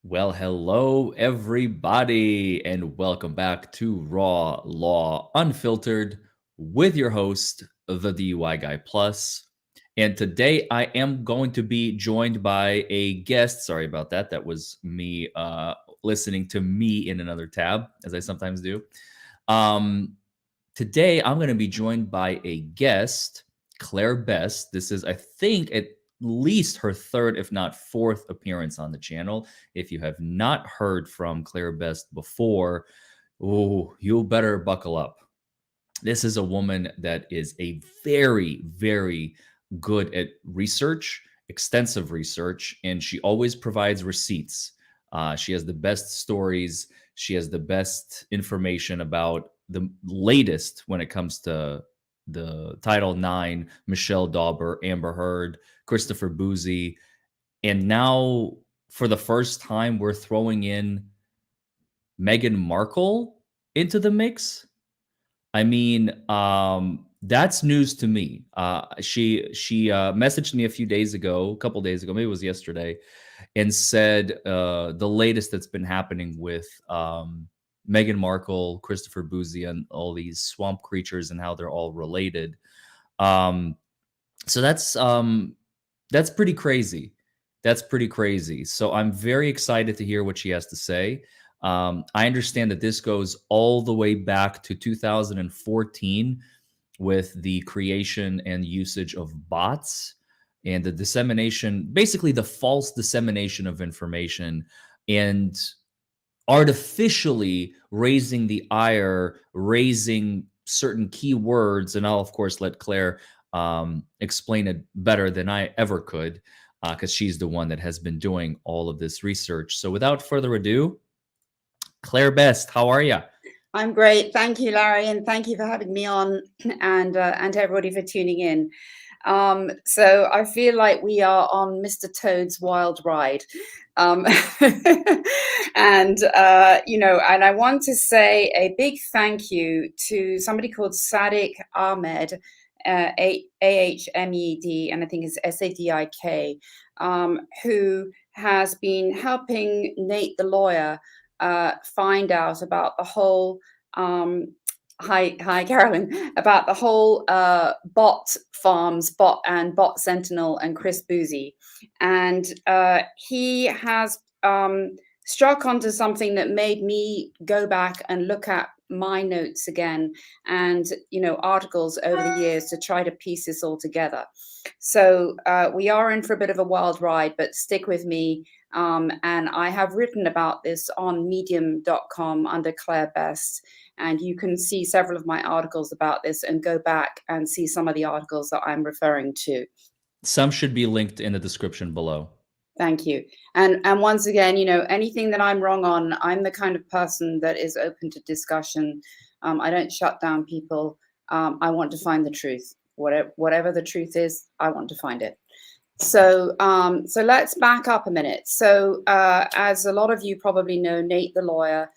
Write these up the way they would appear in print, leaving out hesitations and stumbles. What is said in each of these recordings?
Well, hello, everybody, and welcome back to Raw Law Unfiltered with your host, the DUI Guy Plus. And today I am going to be joined by a guest. Sorry about that. That was me listening to me in another tab, as I sometimes do. Um, Today I'm going to be joined by a guest, Claire Best. This is, I think, at least her third, if not fourth, appearance on the channel. If you have not heard from Claire Best before, oh, you better buckle up. This is a woman that is a very, very good at research, extensive research, and she always provides receipts. She has the best stories. She has the best information about the latest when it comes to the Title IX, Michelle Dauber, Amber Heard, Christopher Bouzy. And now, for the first time, we're throwing in Meghan Markle into the mix. I mean, that's news to me. She messaged me a few days ago, a couple days ago, maybe it was yesterday, and said the latest that's been happening with Meghan Markle, Christopher Bouzy, and all these swamp creatures and how they're all related. Um, so that's pretty crazy. That's pretty crazy. So I'm very excited to hear what she has to say. I understand that this goes all the way back to 2014 with the creation and usage of bots and the dissemination, basically the false dissemination of information and artificially raising the ire, raising certain keywords. And I'll, of course, let Claire explain it better than I ever could because she's the one that has been doing all of this research. So without further ado, Claire Best, how are you? I'm great. Thank you, Larry, and thank you for having me on and everybody for tuning in. So I feel like we are on Mr. Toad's wild ride. Um, and and I want to say a big thank you to somebody called Sadiq Ahmed, Ahmed, and I think it's Sadik, who has been helping Nate the lawyer find out about the whole hi Carolyn, about the whole bot farms, bot Sentinel and Chris Bouzy, and he has struck onto something that made me go back and look at my notes again and articles over the years to try to piece this all together. So we are in for a bit of a wild ride, but stick with me. And I have written about this on medium.com under Claire Best. And you can see several of my articles about this and go back and see some of the articles that I'm referring to. Some should be linked in the description below. Thank you. And once again, anything that I'm wrong on, I'm the kind of person that is open to discussion. I don't shut down people. I want to find the truth. Whatever the truth is, I want to find it. So let's back up a minute. So as a lot of you probably know, Nate the lawyer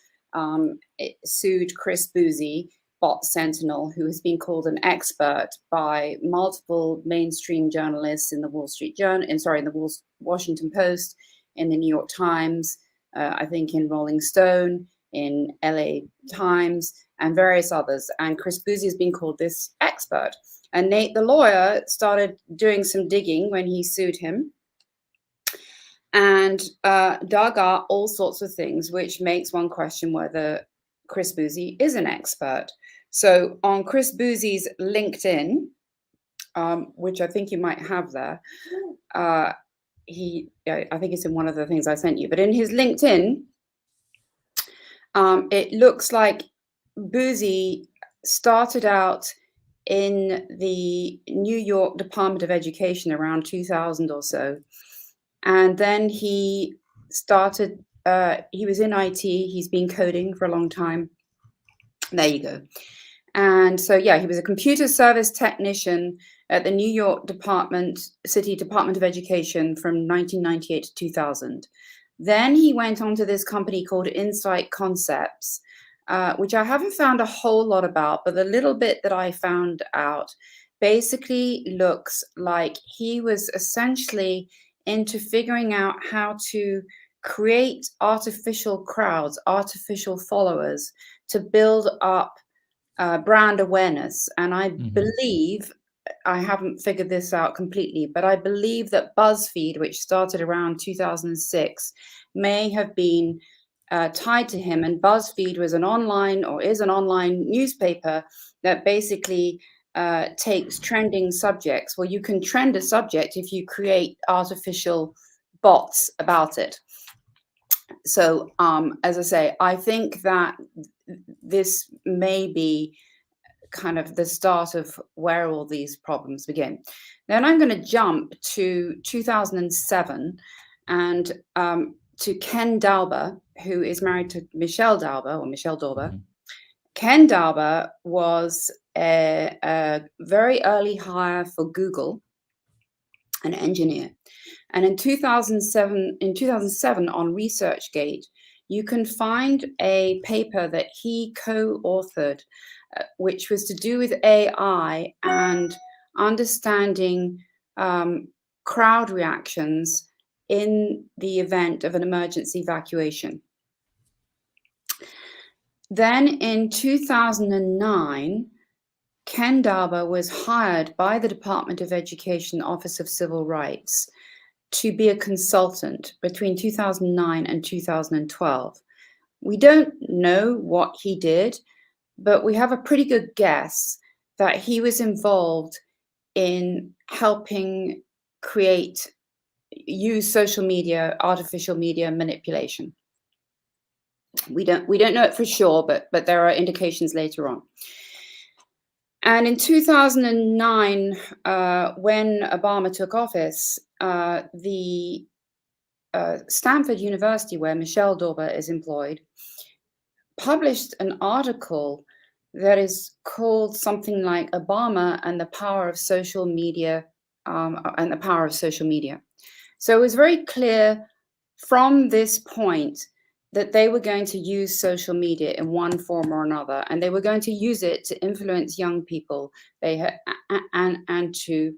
sued Chris Bouzy, bot Sentinel, who has been called an expert by multiple mainstream journalists in the the Washington Post, in the New York Times, I think in Rolling Stone, in LA Times, and various others. And Chris Bouzy has been called this expert. And Nate the lawyer started doing some digging when he sued him and dug up all sorts of things, which makes one question whether Chris Bouzy is an expert. So on Chris Bouzy's LinkedIn, which I think you might have there, I think it's in one of the things I sent you, but in his LinkedIn, it looks like Bouzy started out in the New York Department of Education around 2000 or so. And then he started, he was in IT, he's been coding for a long time. There you go. And so, yeah, he was a computer service technician at the New York City Department of Education from 1998 to 2000. Then he went on to this company called Insight Concepts, which I haven't found a whole lot about, but the little bit that I found out basically looks like he was essentially into figuring out how to create artificial crowds, artificial followers to build up brand awareness. And I believe, I haven't figured this out completely, but I believe that BuzzFeed, which started around 2006, may have been tied to him. And BuzzFeed was an online, or is an online newspaper that basically takes trending subjects. Well, you can trend a subject if you create artificial bots about it. So, as I say, I think that this may be kind of the start of where all these problems begin. Then I'm going to jump to 2007 and to Ken Dauber, who is married to Michelle Dauber, or Michelle Dauber. Ken Dauber was a very early hire for Google, an engineer. And in 2007 on ResearchGate, you can find a paper that he co-authored, which was to do with AI and understanding crowd reactions in the event of an emergency evacuation. Then in 2009, Ken Dauber was hired by the Department of Education Office of Civil Rights to be a consultant between 2009 and 2012. We don't know what he did, but we have a pretty good guess that he was involved in helping use social media, artificial media manipulation. We don't know it for sure, but there are indications later on. And in 2009, when Obama took office, the Stanford University, where Michelle Dauber is employed, published an article that is called something like Obama and the Power of Social Media, and the Power of Social Media. So it was very clear from this point that they were going to use social media in one form or another, and they were going to use it to influence young people, and to,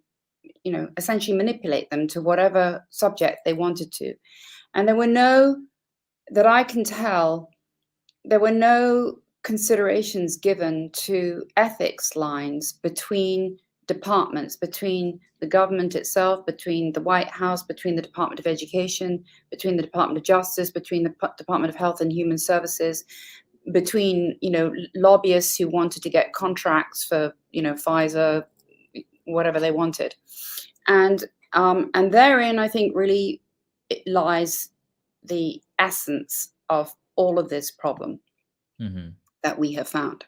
essentially manipulate them to whatever subject they wanted to. And that I can tell, there were no considerations given to ethics lines between departments, between the government itself, between the White House, between the Department of Education, between the Department of Justice, between the Department of Health and Human Services, between, lobbyists who wanted to get contracts for, Pfizer, whatever they wanted. And therein, I think, really lies the essence of all of this problem that we have found.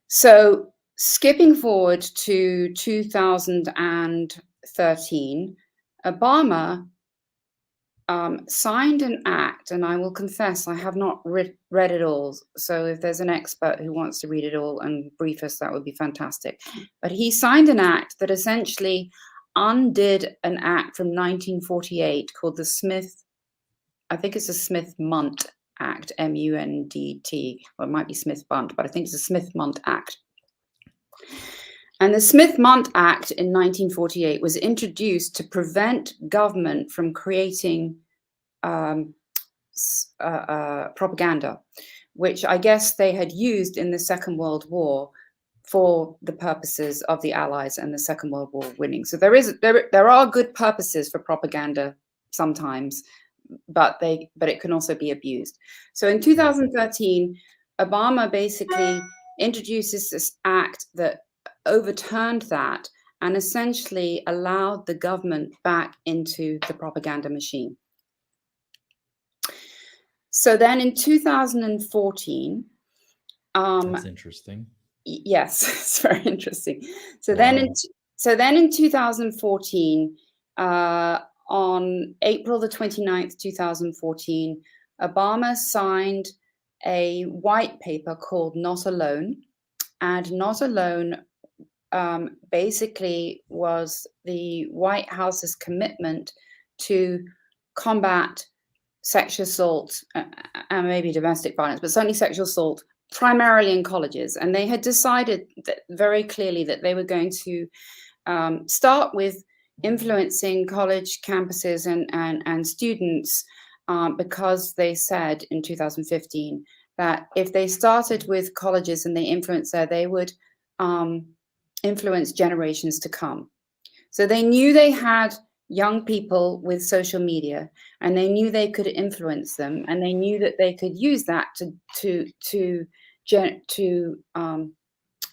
So skipping forward to 2013, Obama signed an act, and I will confess I have not read it all. So if there's an expert who wants to read it all and brief us, that would be fantastic. But he signed an act that essentially undid an act from 1948 called the Smith Mont Act, M-U-N-D-T. Well, it might be Smith Mont, but I think it's the Smith Mont Act. And the Smith Mont Act in 1948 was introduced to prevent government from creating propaganda, which I guess they had used in the Second World War for the purposes of the Allies and the Second World War winning. So there are good purposes for propaganda sometimes, but it can also be abused. So in 2013, Obama basically introduces this act that overturned that and essentially allowed the government back into the propaganda machine. So then in 2014, that's interesting. Yes, it's very interesting. So then in 2014, on April the 29th, 2014, Obama signed a white paper called Not Alone. And Not Alone basically was the White House's commitment to combat sexual assault and maybe domestic violence, but certainly sexual assault, primarily in colleges. And they had decided that very clearly that they were going to start with influencing college campuses and students because they said in 2015 that if they started with colleges and they influenced there, they would influence generations to come. So they knew they had young people with social media, and they knew they could influence them, and they knew that they could use that to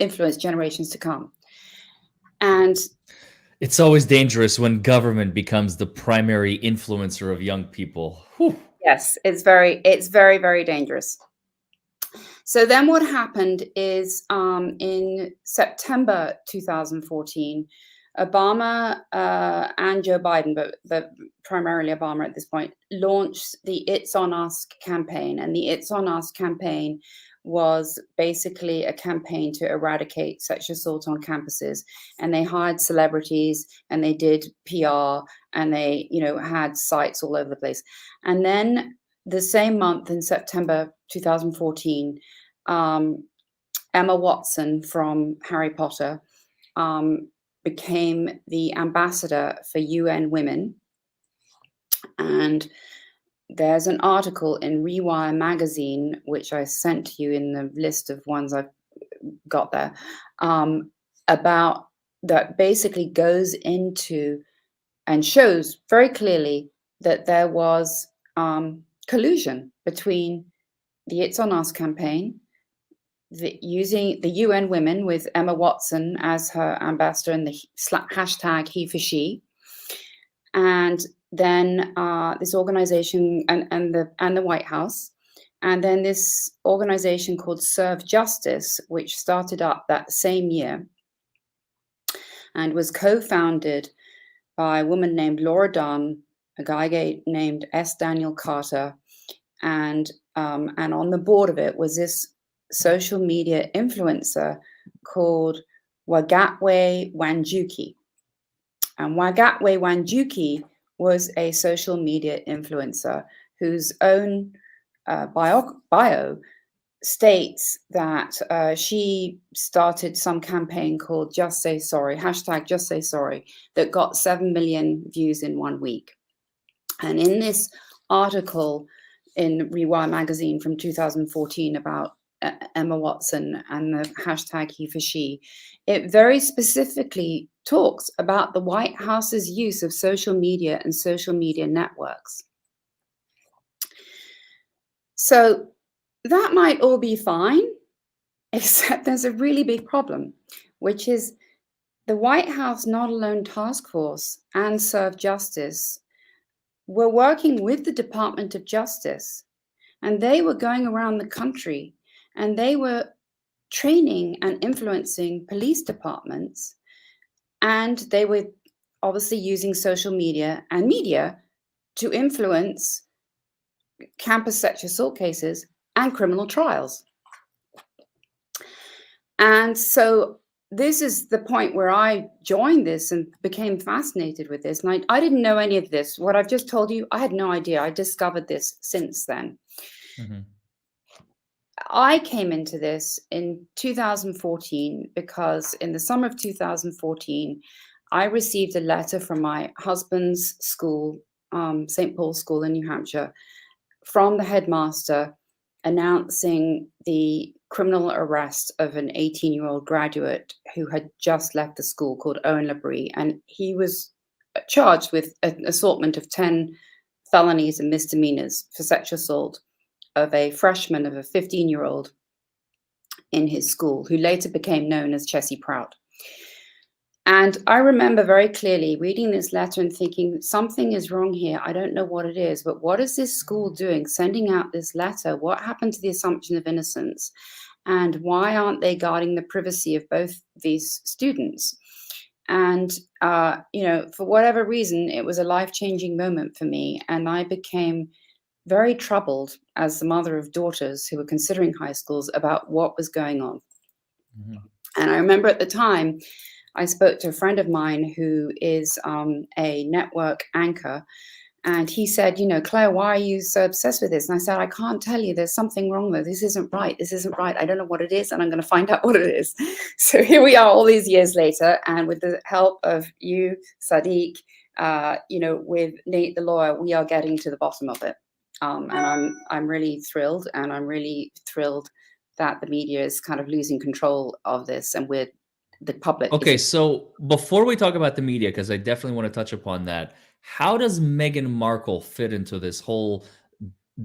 influence generations to come. And it's always dangerous when government becomes the primary influencer of young people. Whew. yes, it's very, very dangerous. So then what happened is in September 2014, Obama and Joe Biden, but primarily Obama at this point, launched the It's On Us campaign. And the It's On Us campaign was basically a campaign to eradicate sexual assault on campuses. And they hired celebrities, and they did PR, and they, had sites all over the place. And then the same month, in September 2014, Emma Watson from Harry Potter became the ambassador for UN Women. And there's an article in Rewire magazine, which I sent to you in the list of ones I've got there, about that basically goes into and shows very clearly that there was collusion between the It's On Us campaign, using the UN Women with Emma Watson as her ambassador, and the hashtag he for she, and then this organization and the White House, and then this organization called Serve Justice, which started up that same year and was co-founded by a woman named Laura Dunn, a guy named S. Daniel Carter, and on the board of it was this social media influencer called Wagatwe Wanjuki. And Wagatwe Wanjuki was a social media influencer whose own bio states that she started some campaign called Just Say Sorry, hashtag Just Say Sorry, that got 7 million views in 1 week. And in this article in Rewire magazine from 2014 about Emma Watson and the hashtag he for she, it very specifically talks about the White House's use of social media and social media networks. So that might all be fine, except there's a really big problem, which is the White House Not Alone Task Force and Serve Justice were working with the Department of Justice, and they were going around the country and they were training and influencing police departments, and they were obviously using social media and media to influence campus sexual assault cases and criminal trials. And so this is the point where I joined this and became fascinated with this. And I didn't know any of this. What I've just told you, I had no idea. I discovered this since then. Mm-hmm. I came into this in 2014 because in the summer of 2014, I received a letter from my husband's school, St. Paul's School in New Hampshire, from the headmaster announcing the criminal arrest of an 18-year-old graduate who had just left the school called Owen Labrie. And he was charged with an assaultment of 10 felonies and misdemeanors for sexual assault of a freshman, of a 15-year-old in his school, who later became known as Chessie Prout. And I remember very clearly reading this letter and thinking, something is wrong here. I don't know what it is, but what is this school doing, sending out this letter? What happened to the assumption of innocence? And why aren't they guarding the privacy of both these students? And, for whatever reason, it was a life-changing moment for me. And I became very troubled as the mother of daughters who were considering high schools about what was going on. Mm-hmm. And I remember at the time, I spoke to a friend of mine who is a network anchor, and he said, Claire, why are you so obsessed with this? And I said, I can't tell you. There's something wrong there. This isn't right. This isn't right. I don't know what it is, and I'm going to find out what it is. So here we are all these years later, and with the help of you, Sadiq, with Nate the lawyer, we are getting to the bottom of it. And I'm really thrilled, and I'm really thrilled that the media is kind of losing control of this, and the public is. Okay, so before we talk about the media, because I definitely want to touch upon that, how does Meghan Markle fit into this whole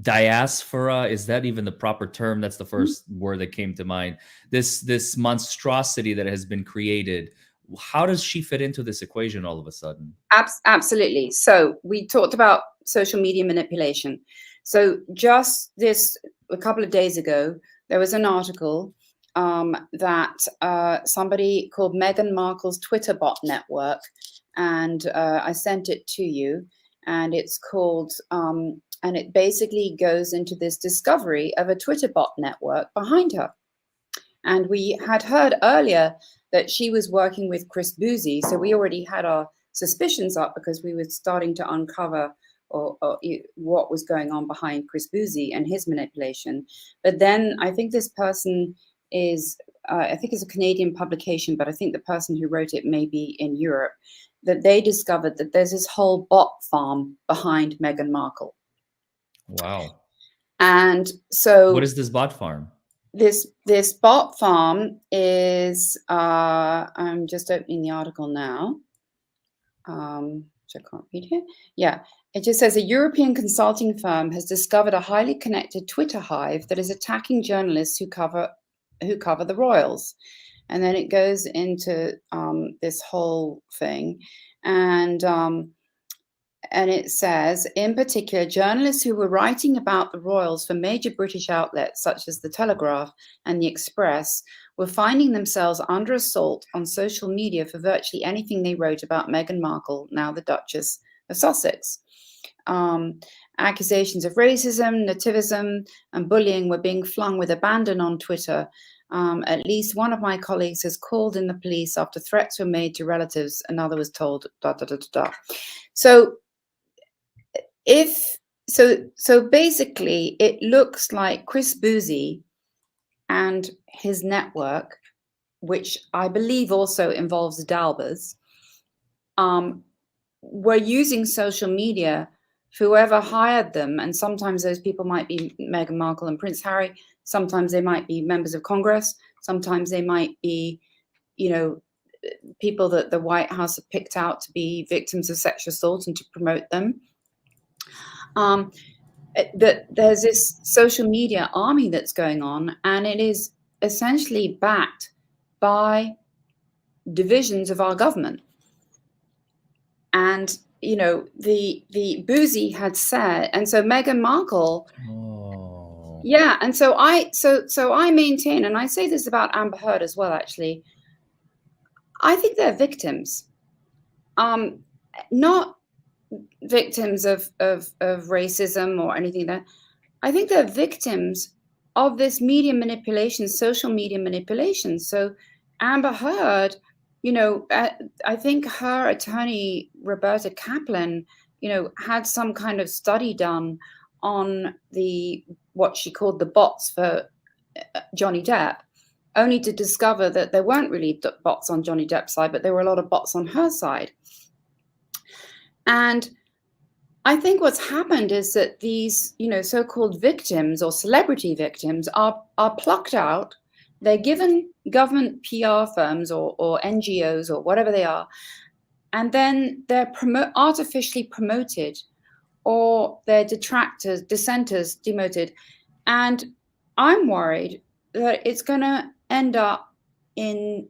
diaspora? Is that even the proper term? That's the first word that came to mind. This monstrosity that has been created. How does she fit into this equation all of a sudden? Absolutely. So we talked about social media manipulation. So just a couple of days ago, there was an article that somebody called Meghan Markle's Twitter bot network, and I sent it to you, and it's called, and it basically goes into this discovery of a Twitter bot network behind her. And we had heard earlier that she was working with Chris Bouzy, so we already had our suspicions up because we were starting to uncover what was going on behind Chris Bouzy and his manipulation. But then I think this person is, I think it's a Canadian publication, but I think the person who wrote it may be in Europe, that they discovered that there's this whole bot farm behind Meghan Markle. Wow. And so what is this bot farm? This bot farm is, I'm just opening the article now, which I can't read here. Yeah, it just says a European consulting firm has discovered a highly connected Twitter hive that is attacking journalists who cover the royals. And then it goes into this whole thing, and it says, in particular, journalists who were writing about the royals for major British outlets such as The Telegraph and The Express were finding themselves under assault on social media for virtually anything they wrote about Meghan Markle, now the Duchess of Sussex. Accusations of racism, nativism, and bullying were being flung with abandon on Twitter. At least one of my colleagues has called in the police after threats were made to relatives. Another was told, ... So so basically, it looks like Chris Bouzy and his network, which I believe also involves the Dalbers, were using social media. Whoever hired them, and sometimes those people might be Meghan Markle and Prince Harry, sometimes they might be members of Congress, sometimes they might be, people that the White House have picked out to be victims of sexual assault and to promote them. That there's this social media army that's going on, and it is essentially backed by divisions of our government. And the Bouzy had said, and so Meghan Markle, yeah, and so I maintain, and I say this about Amber Heard as well, actually, I think they're victims, not victims of racism or anything like that. I think they're victims of this media manipulation, social media manipulation. So Amber Heard, I think her attorney, Roberta Kaplan, had some kind of study done on what she called the bots for Johnny Depp, only to discover that there weren't really bots on Johnny Depp's side, but there were a lot of bots on her side. And I think what's happened is that these, so-called victims or celebrity victims are plucked out. They're given government PR firms or NGOs or whatever they are, and then they're artificially promoted, or they're detractors, dissenters, demoted. And I'm worried that it's going to end up in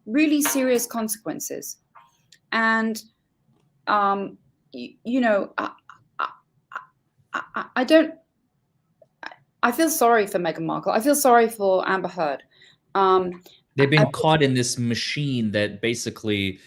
really serious consequences. And I feel sorry for Meghan Markle. I feel sorry for Amber Heard. They've been caught in this machine that basically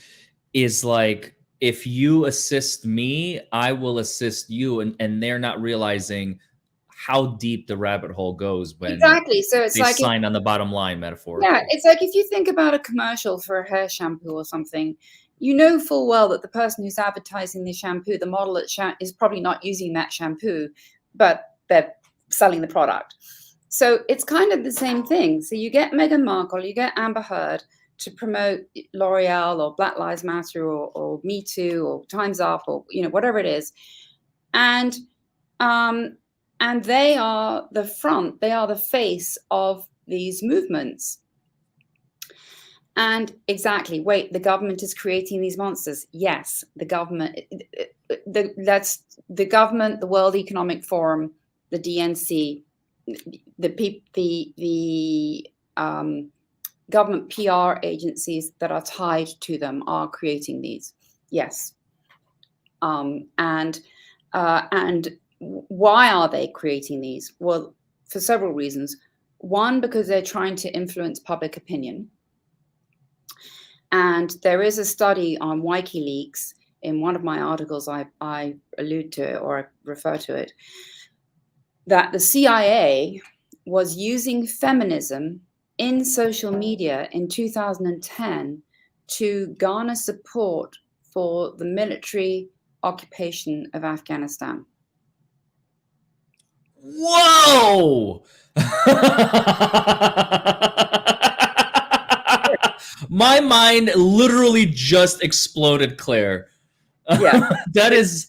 is like, if you assist me, I will assist you. And they're not realizing how deep the rabbit hole goes when exactly. So it's they like sign on the bottom line, metaphorically. Yeah, it's like if you think about a commercial for a hair shampoo or something, you know full well that the person who's advertising the shampoo, the model is probably not using that shampoo, but they're selling the product. So it's kind of the same thing. So you get Meghan Markle, you get Amber Heard to promote L'Oreal or Black Lives Matter or Me Too or Time's Up or whatever it is, and and they are the front, they are the face of these movements. And exactly, wait, the government is creating these monsters. Yes, the government, that's the government, the World Economic Forum, the DNC, the government PR agencies that are tied to them are creating these. Yes. And why are they creating these? Well, for several reasons. One, because they're trying to influence public opinion. And there is a study on WikiLeaks. In one of my articles, I allude to it, or I refer to it, that the CIA was using feminism in social media in 2010 to garner support for the military occupation of Afghanistan. Whoa! My mind literally just exploded, Claire. Yeah. that is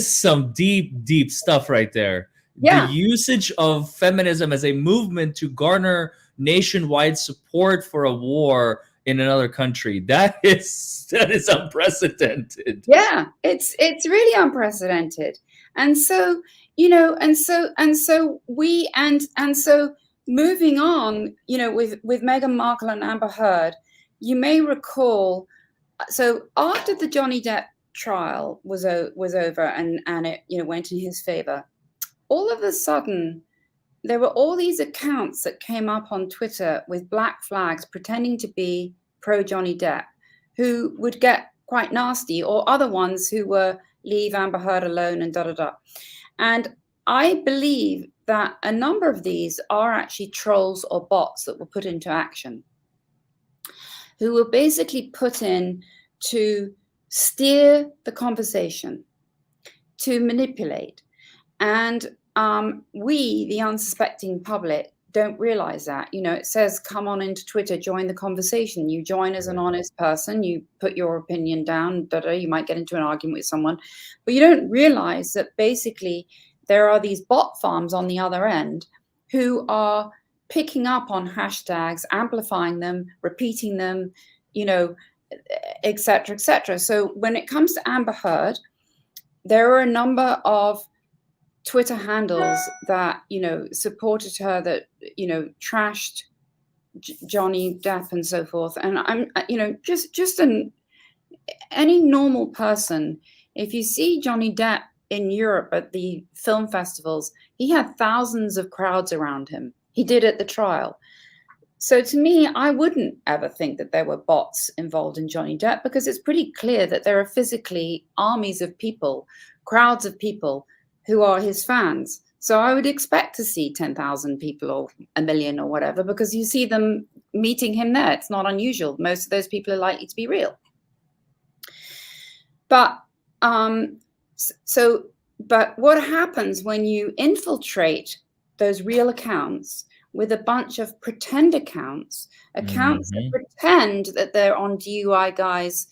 some deep stuff right there. Yeah. The usage of feminism as a movement to garner nationwide support for a war in another country. That is unprecedented. Yeah, it's really unprecedented. And so, and so moving on, with Meghan Markle and Amber Heard, you may recall, so after the Johnny Depp trial was over and it went in his favor, all of a sudden there were all these accounts that came up on Twitter with black flags pretending to be pro Johnny Depp, who would get quite nasty, or other ones who were leave Amber Heard alone and da-da-da. And I believe that a number of these are actually trolls or bots that were put into action, who were basically put in to steer the conversation, to manipulate. And we, the unsuspecting public, don't realize that. It says, come on into Twitter, join the conversation. You join as an honest person, you put your opinion down, you might get into an argument with someone, but you don't realize that basically there are these bot farms on the other end who are picking up on hashtags, amplifying them, repeating them, et cetera, et cetera. So when it comes to Amber Heard, there are a number of Twitter handles that, supported her, that, trashed Johnny Depp and so forth. And I'm, any normal person, if you see Johnny Depp in Europe at the film festivals, he had thousands of crowds around him. He did at the trial. So to me, I wouldn't ever think that there were bots involved in Johnny Depp, because it's pretty clear that there are physically armies of people, crowds of people who are his fans. So I would expect to see 10,000 people or 1 million or whatever, because you see them meeting him there. It's not unusual. Most of those people are likely to be real. But but what happens when you infiltrate those real accounts with a bunch of pretend accounts that pretend that they're on DUI guys,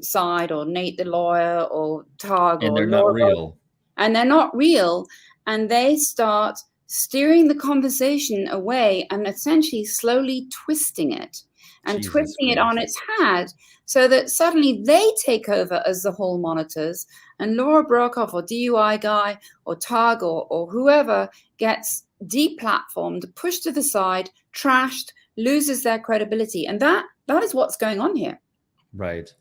side, or Nate the lawyer, or Tag, and or they're Laura, not real. And they're not real, and they start steering the conversation away and essentially slowly twisting it and twisting it on its head, so that suddenly they take over as the hall monitors, and Laura Brockov, or DUI guy, or Tag, or whoever, gets deplatformed, pushed to the side, trashed, loses their credibility. And that is what's going on here. Right.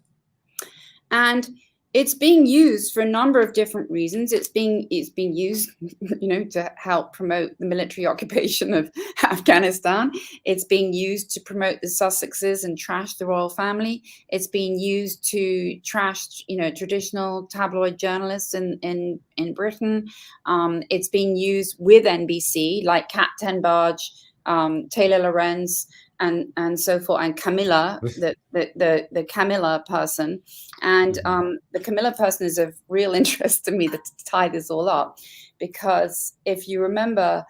And it's being used for a number of different reasons. It's being used, to help promote the military occupation of Afghanistan. It's being used to promote the Sussexes and trash the royal family. It's being used to trash, traditional tabloid journalists in Britain. It's being used with NBC, like Kat Tenbarge, Taylor Lorenz, and so forth, and Kamilah, the Kamilah person. And the Kamilah person is of real interest to me, to tie this all up, because if you remember,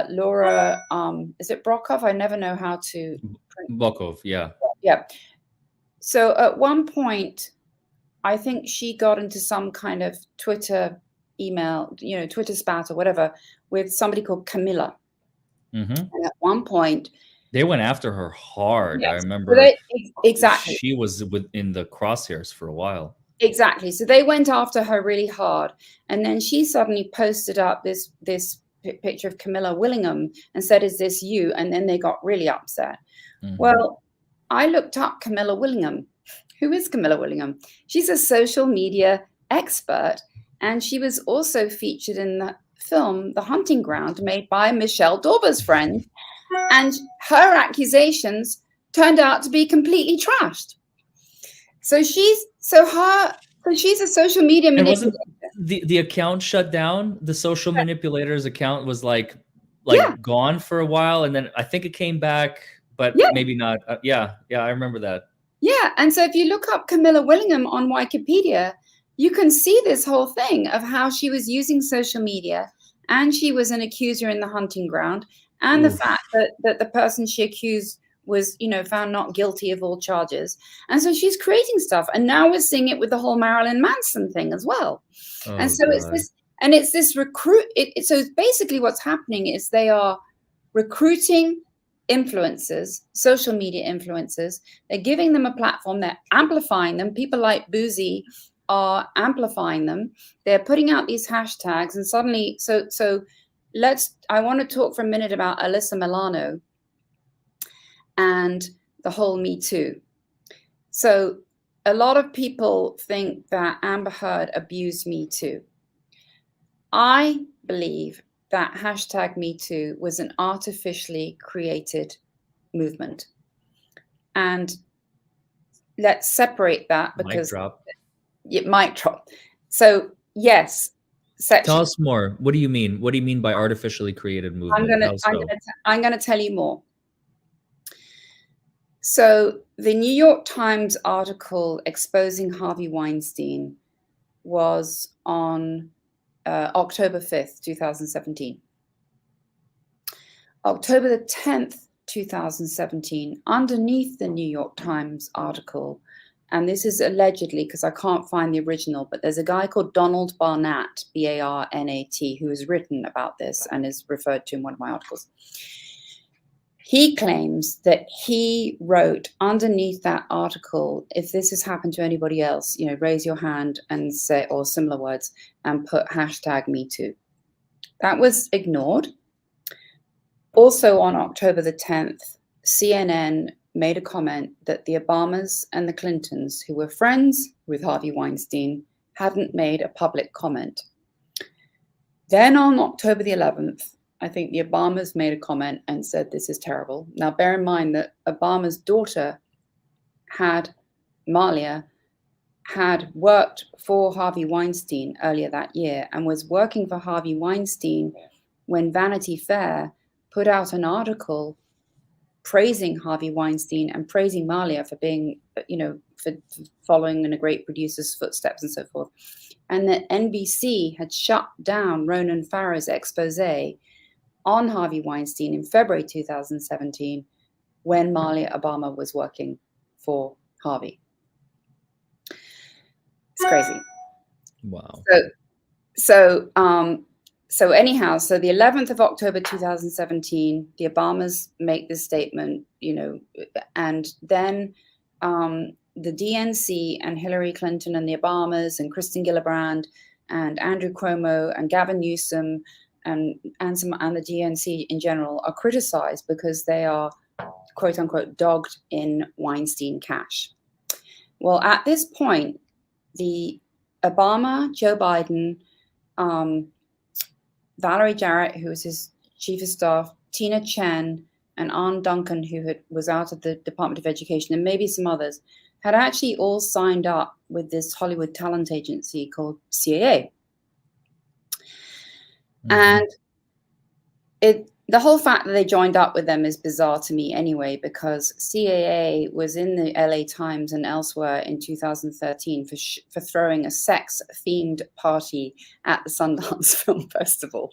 Laura, is it Brockov? I never know how to. Brockov, yeah. Yeah. So at one point, I think she got into some kind of Twitter email, Twitter spat or whatever with somebody called Kamilah. Mm-hmm. And at one point, They went after her hard. I yes, remember exactly. she was in the crosshairs for a while. Exactly. So they went after her really hard. And then she suddenly posted up this picture of Kamilah Willingham and said, "Is this you?" And then they got really upset. Mm-hmm. Well, I looked up Kamilah Willingham. Who is Kamilah Willingham? She's a social media expert, and she was also featured in the film The Hunting Ground, made by Michelle Dauber's friend. And her accusations turned out to be completely trashed. So she's a social media And manipulator. wasn't the account shut down? The social manipulator's account was like Yeah. gone for a while, and then I think it came back, but Yeah. maybe not. Yeah, I remember that. Yeah. And so if you look up Kamilah Willingham on Wikipedia, you can see this whole thing of how she was using social media, and she was an accuser in The Hunting Ground, and the fact that the person she accused was, found not guilty of all charges. And so she's creating stuff. And now we're seeing it with the whole Marilyn Manson thing as well. And so it's this recruit. So basically what's happening is they are recruiting influencers, social media influencers. They're giving them a platform. They're amplifying them. People like Bouzy are amplifying them. They're putting out these hashtags, and suddenly, I want to talk for a minute about Alyssa Milano and the whole Me Too. So a lot of people think that Amber Heard abused Me Too. I believe that hashtag Me Too was an artificially created movement. And let's separate that, because it might drop. So yes. Tell us more. What do you mean? What do you mean by artificially created movement? I'm gonna tell you more. So the New York Times article exposing Harvey Weinstein was on October 5th, 2017. October the 10th, 2017, underneath the New York Times article, and this is allegedly, because I can't find the original, but there's a guy called Donald Barnett, B-A-R-N-A-T, who has written about this and is referred to in one of my articles. He claims that he wrote underneath that article, "If this has happened to anybody else, raise your hand and say," or similar words, and put hashtag Me Too. That was ignored. Also on October the 10th, CNN made a comment that the Obamas and the Clintons, who were friends with Harvey Weinstein, hadn't made a public comment. Then on October the 11th, I think the Obamas made a comment and said, "This is terrible." Now, bear in mind that Obama's daughter, Malia, had worked for Harvey Weinstein earlier that year and was working for Harvey Weinstein when Vanity Fair put out an article praising Harvey Weinstein and praising Malia for being, for following in a great producer's footsteps and so forth. And that NBC had shut down Ronan Farrow's expose on Harvey Weinstein in February 2017, when Malia Obama was working for Harvey. It's crazy. Wow. So anyhow, so the 11th of October 2017, the Obamas make this statement, and then the DNC and Hillary Clinton and the Obamas and Kristen Gillibrand and Andrew Cuomo and Gavin Newsom and the DNC in general are criticized because they are, quote unquote, dogged in Weinstein cash. Well, at this point, the Obama, Joe Biden, Valerie Jarrett, who was his chief of staff, Tina Chen, and Arne Duncan, who was out of the Department of Education, and maybe some others, had actually all signed up with this Hollywood talent agency called CAA. Mm-hmm. And the whole fact that they joined up with them is bizarre to me anyway, because CAA was in the LA Times and elsewhere in 2013 for throwing a sex-themed party at the Sundance Film Festival.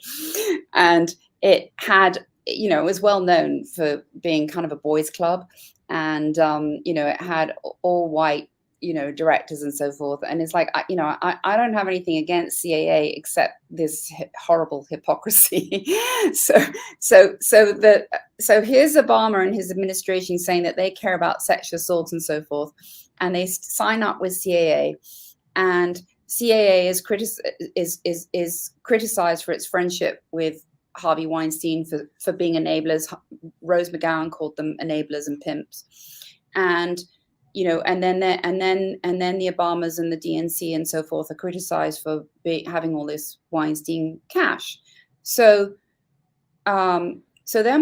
And it had, it was well known for being kind of a boys' club. And, it had all white, directors and so forth. And it's like, I don't have anything against CAA except this horrible hypocrisy. so here's Obama and his administration saying that they care about sexual assault and so forth, and they sign up with CAA, and CAA is criticized for its friendship with Harvey Weinstein for being enablers. Rose McGowan called them enablers and pimps, and and then the Obamas and the DNC and so forth are criticized for having all this Weinstein cash. So then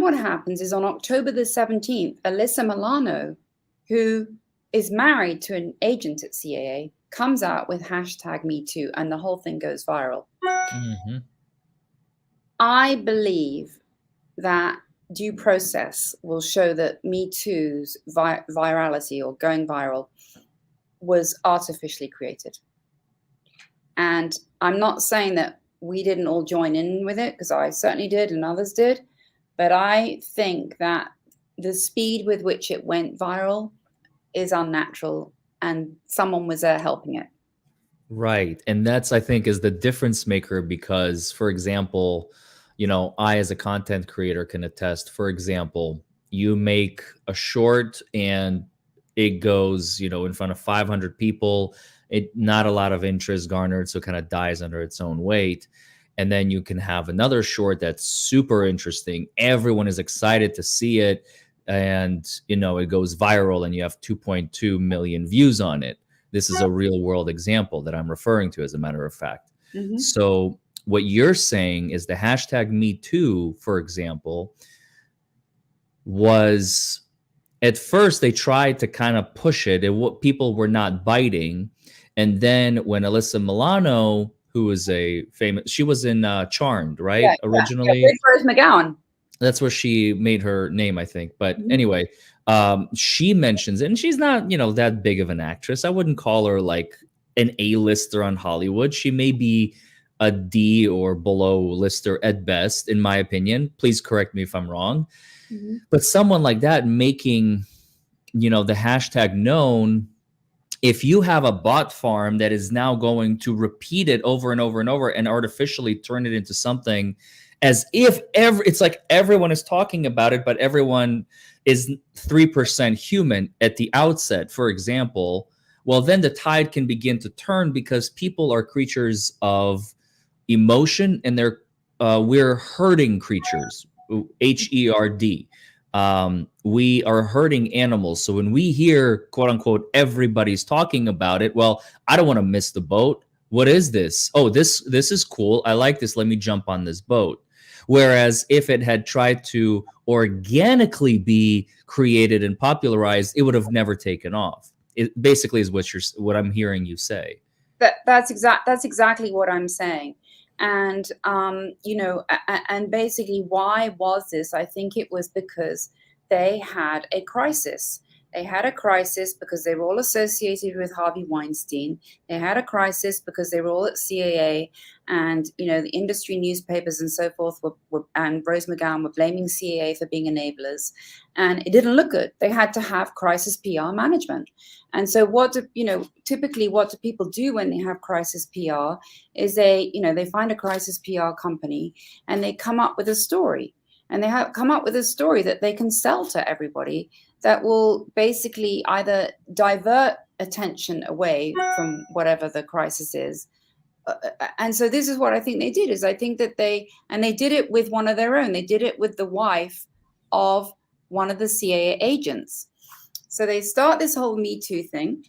what happens is on October the 17th, Alyssa Milano, who is married to an agent at CAA, comes out with #MeToo, and the whole thing goes viral. Mm-hmm. I believe that due process will show that Me Too's virality or going viral was artificially created. And I'm not saying that we didn't all join in with it, because I certainly did and others did. But I think that the speed with which it went viral is unnatural, and someone was there helping it. Right. And that's, I think, is the difference maker, because, for example, I as a content creator can attest. For example, you make a short and it goes, in front of 500 people. Not a lot of interest garnered, so it kind of dies under its own weight. And then you can have another short that's super interesting. Everyone is excited to see it. And, it goes viral and you have 2.2 million views on it. This is a real world example that I'm referring to, as a matter of fact. Mm-hmm. So what you're saying is the #MeToo, for example, was, at first they tried to kind of push it. People were not biting. And then when Alyssa Milano, who is she was in Charmed, right? Yeah, originally. Yeah, with Rose McGowan. That's where she made her name, I think. But anyway, she mentions it, and she's not, that big of an actress. I wouldn't call her like an A-lister on Hollywood. She may be a D or below lister at best, in my opinion. Please correct me if I'm wrong. Mm-hmm. But someone like that making, the hashtag known, if you have a bot farm that is now going to repeat it over and over and over and artificially turn it into something, as if it's like everyone is talking about it, but everyone is 3% human at the outset, for example, well, then the tide can begin to turn, because people are creatures of emotion, and we're herding creatures, HERD. We are herding animals. So when we hear, quote unquote, everybody's talking about it, well, I don't want to miss the boat. What is this? Oh, this is cool. I like this. Let me jump on this boat. Whereas if it had tried to organically be created and popularized, it would have never taken off. It basically is what I'm hearing you say. That's exactly what I'm saying. And, and basically, why was this? I think it was because they had a crisis. They had a crisis because they were all associated with Harvey Weinstein. They had a crisis because they were all at CAA, and, the industry newspapers and so forth and Rose McGowan were blaming CAA for being enablers, and it didn't look good. They had to have crisis PR management. And so typically what do people do when they have crisis PR is they find a crisis PR company and they come up with a story. And they have come up with a story that they can sell to everybody that will basically either divert attention away from whatever the crisis is. And so this is what I think they did, is I think that they did it with one of their own. They did it with the wife of one of the CAA agents. So they start this whole Me Too thing.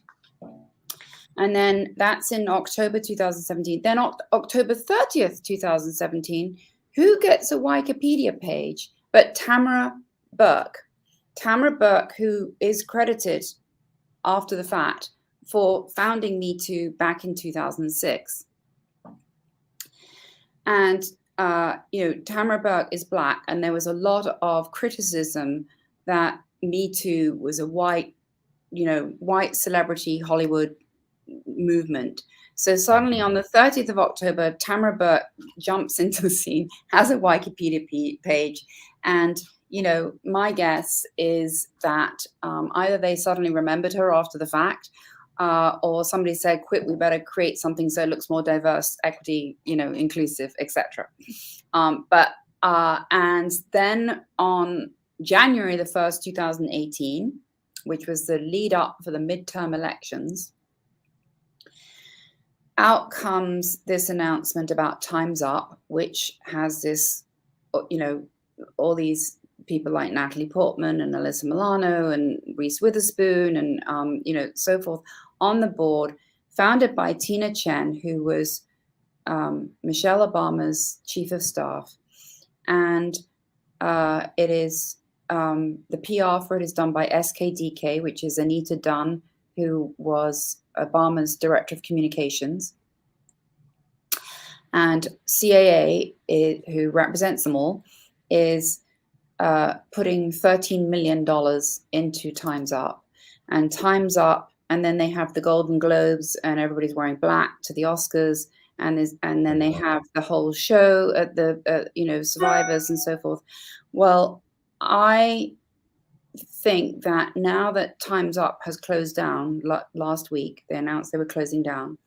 And then that's in October 2017. Then October 30th, 2017, who gets a Wikipedia page but Tamara Burke? Tamara Burke, who is credited after the fact for founding Me Too back in 2006. And, Tamara Burke is Black, and there was a lot of criticism that Me Too was a white celebrity Hollywood movement. So suddenly on the 30th of October, Tamara Burke jumps into the scene, has a Wikipedia page, and my guess is that either they suddenly remembered her after the fact, or somebody said, "Quit, we better create something so it looks more diverse, equity, inclusive, etc." And then on January the 1st, 2018, which was the lead up for the midterm elections, out comes this announcement about Time's Up, which has this, all these people like Natalie Portman and Alyssa Milano and Reese Witherspoon and, so forth on the board, founded by Tina Chen, who was Michelle Obama's chief of staff. And it is the PR for it is done by SKDK, which is Anita Dunn, who was Obama's director of communications. And CAA, who represents them all, is putting $13 million into Time's Up. And Time's Up, and then they have the Golden Globes, and everybody's wearing black to the Oscars. And then they have the whole show at the Survivors and so forth. Well, I think that now that Time's Up has closed down, last week they announced they were closing down,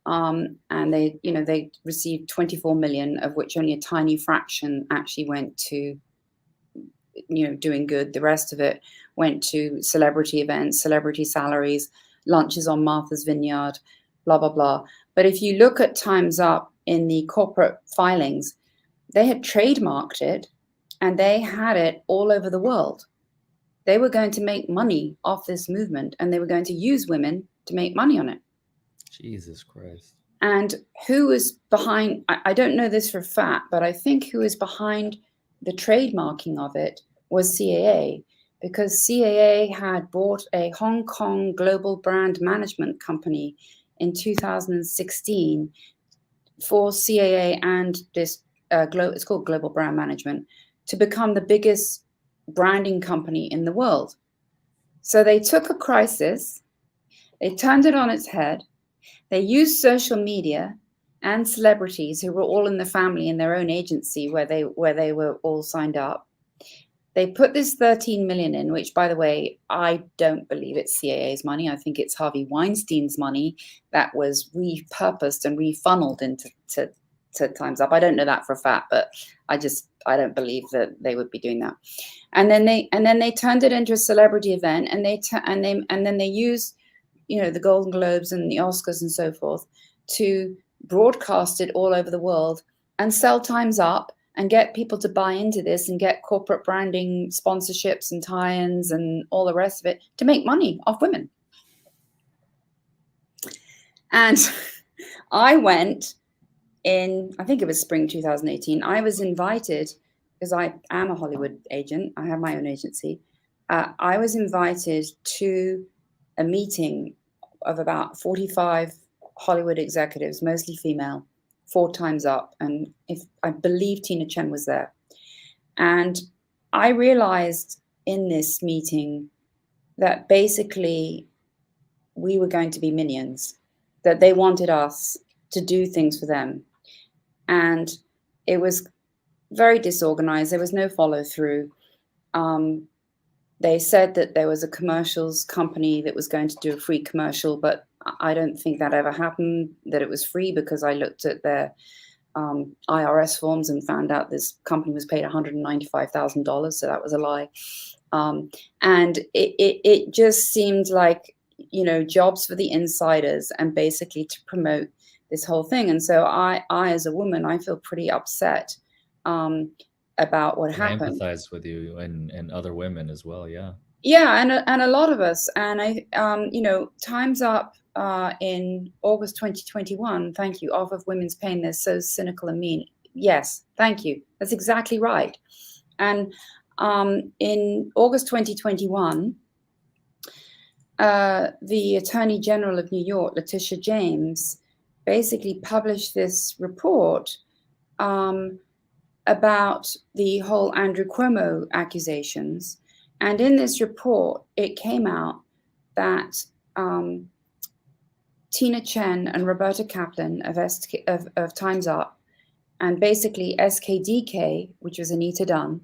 and they received 24 million, of which only a tiny fraction actually went to doing good. The rest of it went to celebrity events, celebrity salaries, lunches on Martha's Vineyard, blah blah blah. But if you look at Time's Up in the corporate filings, they had trademarked it and they had it all over the world. They were going to make money off this movement, and they were going to use women to make money on it. Jesus Christ. And who was behind, I don't know this for a fact, but I think who is behind the trademarking of it was CAA, because CAA had bought a Hong Kong global brand management company in 2016 for CAA and this it's called Global Brand Management, to become the biggest branding company in the world. So they took a crisis, they turned it on its head, they used social media and celebrities who were all in the family in their own agency where they were all signed up. They put this 13 million in, which, by the way, I don't believe it's CAA's money. I think it's Harvey Weinstein's money that was repurposed and refunneled into Time's Up. I don't know that for a fact, but I don't believe that they would be doing that. And then they turned it into a celebrity event, and then they used the Golden Globes and the Oscars and so forth to broadcast it all over the world and sell Time's Up and get people to buy into this and get corporate branding sponsorships and tie-ins and all the rest of it to make money off women. And I went in, I think it was spring 2018, I was invited, because I am a Hollywood agent, I have my own agency, I was invited to a meeting of about 45 Hollywood executives, mostly female, 4 Times Up, and I believe Tina Chen was there. And I realized in this meeting that basically we were going to be minions, that they wanted us to do things for them. And it was very disorganized. There was no follow through. They said that there was a commercials company that was going to do a free commercial, but I don't think that ever happened, that it was free, because I looked at their IRS forms and found out this company was paid $195,000. So that was a lie. And it just seemed like, jobs for the insiders and basically to promote this whole thing. And so I as a woman, I feel pretty upset about what happened. I empathize with you and other women as well. Yeah. Yeah. And a lot of us, and Time's Up in August 2021, thank you, off of women's pain, they're so cynical and mean. Yes, thank you. That's exactly right. And in August 2021, the Attorney General of New York, Letitia James, basically published this report about the whole Andrew Cuomo accusations. And in this report, it came out that Tina Chen and Roberta Kaplan of Time's Up, and basically SKDK, which was Anita Dunn,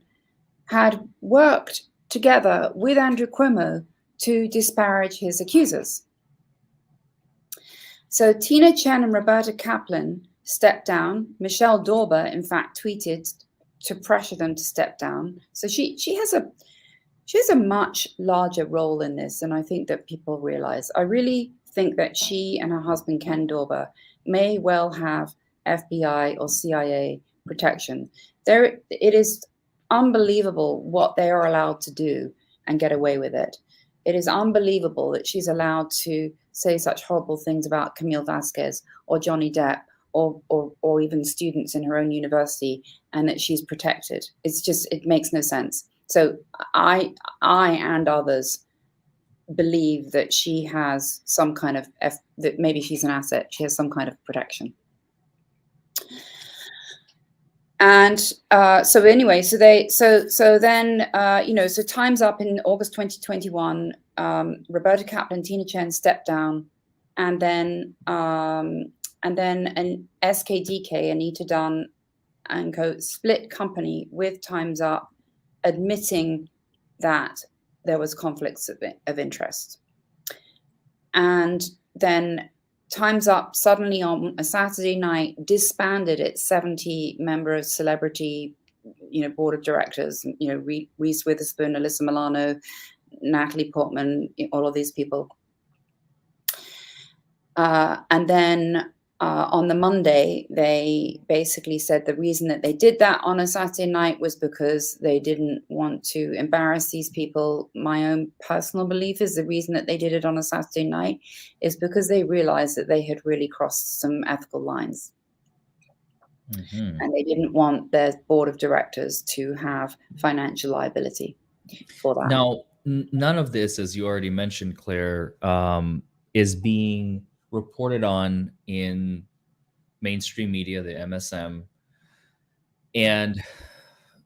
had worked together with Andrew Cuomo to disparage his accusers. So Tina Chen and Roberta Kaplan stepped down. Michelle Dauber, in fact, tweeted to pressure them to step down. So she has a much larger role in this than I think that people realize. I really think that she and her husband Ken Dauber may well have FBI or CIA protection. It is unbelievable what they are allowed to do and get away with it. It is unbelievable that she's allowed to say such horrible things about Camille Vasquez or Johnny Depp or even students in her own university, and that she's protected. It makes no sense. So I and others believe that she has some kind of that maybe she's an asset. She has some kind of protection. And so anyway, so then so time's up in August 2021. Roberta Kaplan, Tina Chen stepped down, and then an SKDK, Anita Dunn and co split company with Time's Up, admitting that there was conflicts of interest. And then Time's Up suddenly on a Saturday night disbanded its 70-member celebrity, board of directors. Reese Witherspoon, Alyssa Milano, Natalie Portman, all of these people. And then on the Monday, they basically said the reason that they did that on a Saturday night was because they didn't want to embarrass these people. My own personal belief is the reason that they did it on a Saturday night is because they realized that they had really crossed some ethical lines. Mm-hmm. And they didn't want their board of directors to have financial liability for that. Now, none of this, as you already mentioned, Claire, is being reported on in mainstream media, the MSM. And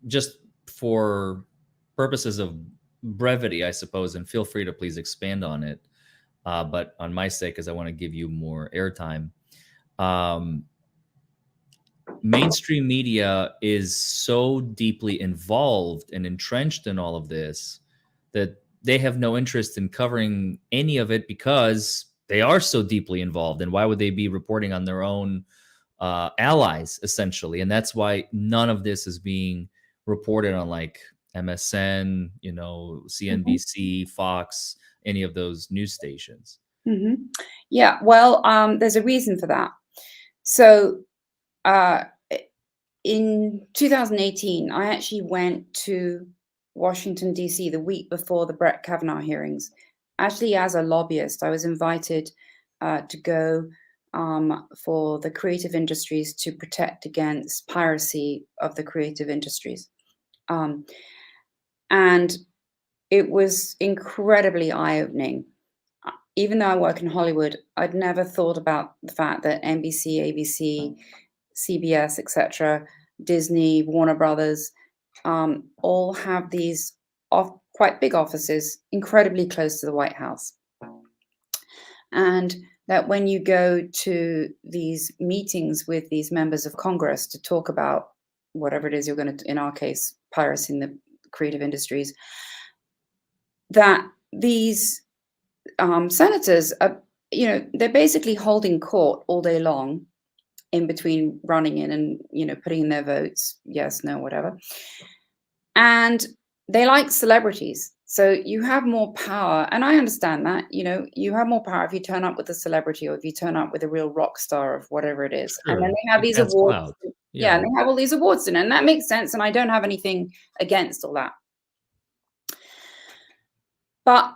just for purposes of brevity, I suppose, and feel free to please expand on it. But on my sake, because I want to give you more airtime, mainstream media is so deeply involved and entrenched in all of this that they have no interest in covering any of it because they are so deeply involved. And why would they be reporting on their own allies, essentially? And that's why none of this is being reported on like MSN, CNBC, mm-hmm. Fox, any of those news stations. Mm-hmm. Yeah, well, there's a reason for that. So in 2018, I actually went to Washington, D.C. the week before the Brett Kavanaugh hearings. Actually, as a lobbyist, I was invited to go for the creative industries to protect against piracy of the creative industries. And it was incredibly eye-opening. Even though I work in Hollywood, I'd never thought about the fact that NBC, ABC, CBS, etc., Disney, Warner Brothers, all have these quite big offices incredibly close to the White House. And that when you go to these meetings with these members of Congress to talk about whatever it is you're going to, in our case, piracy in the creative industries, that these senators are, they're basically holding court all day long in between running in and, putting in their votes, yes, no, whatever. And they like celebrities. So you have more power. And I understand that, you have more power if you turn up with a celebrity or if you turn up with a real rock star of whatever it is. Sure. And then they have these awards. Yeah, and they have all these awards in it. And that makes sense. And I don't have anything against all that. But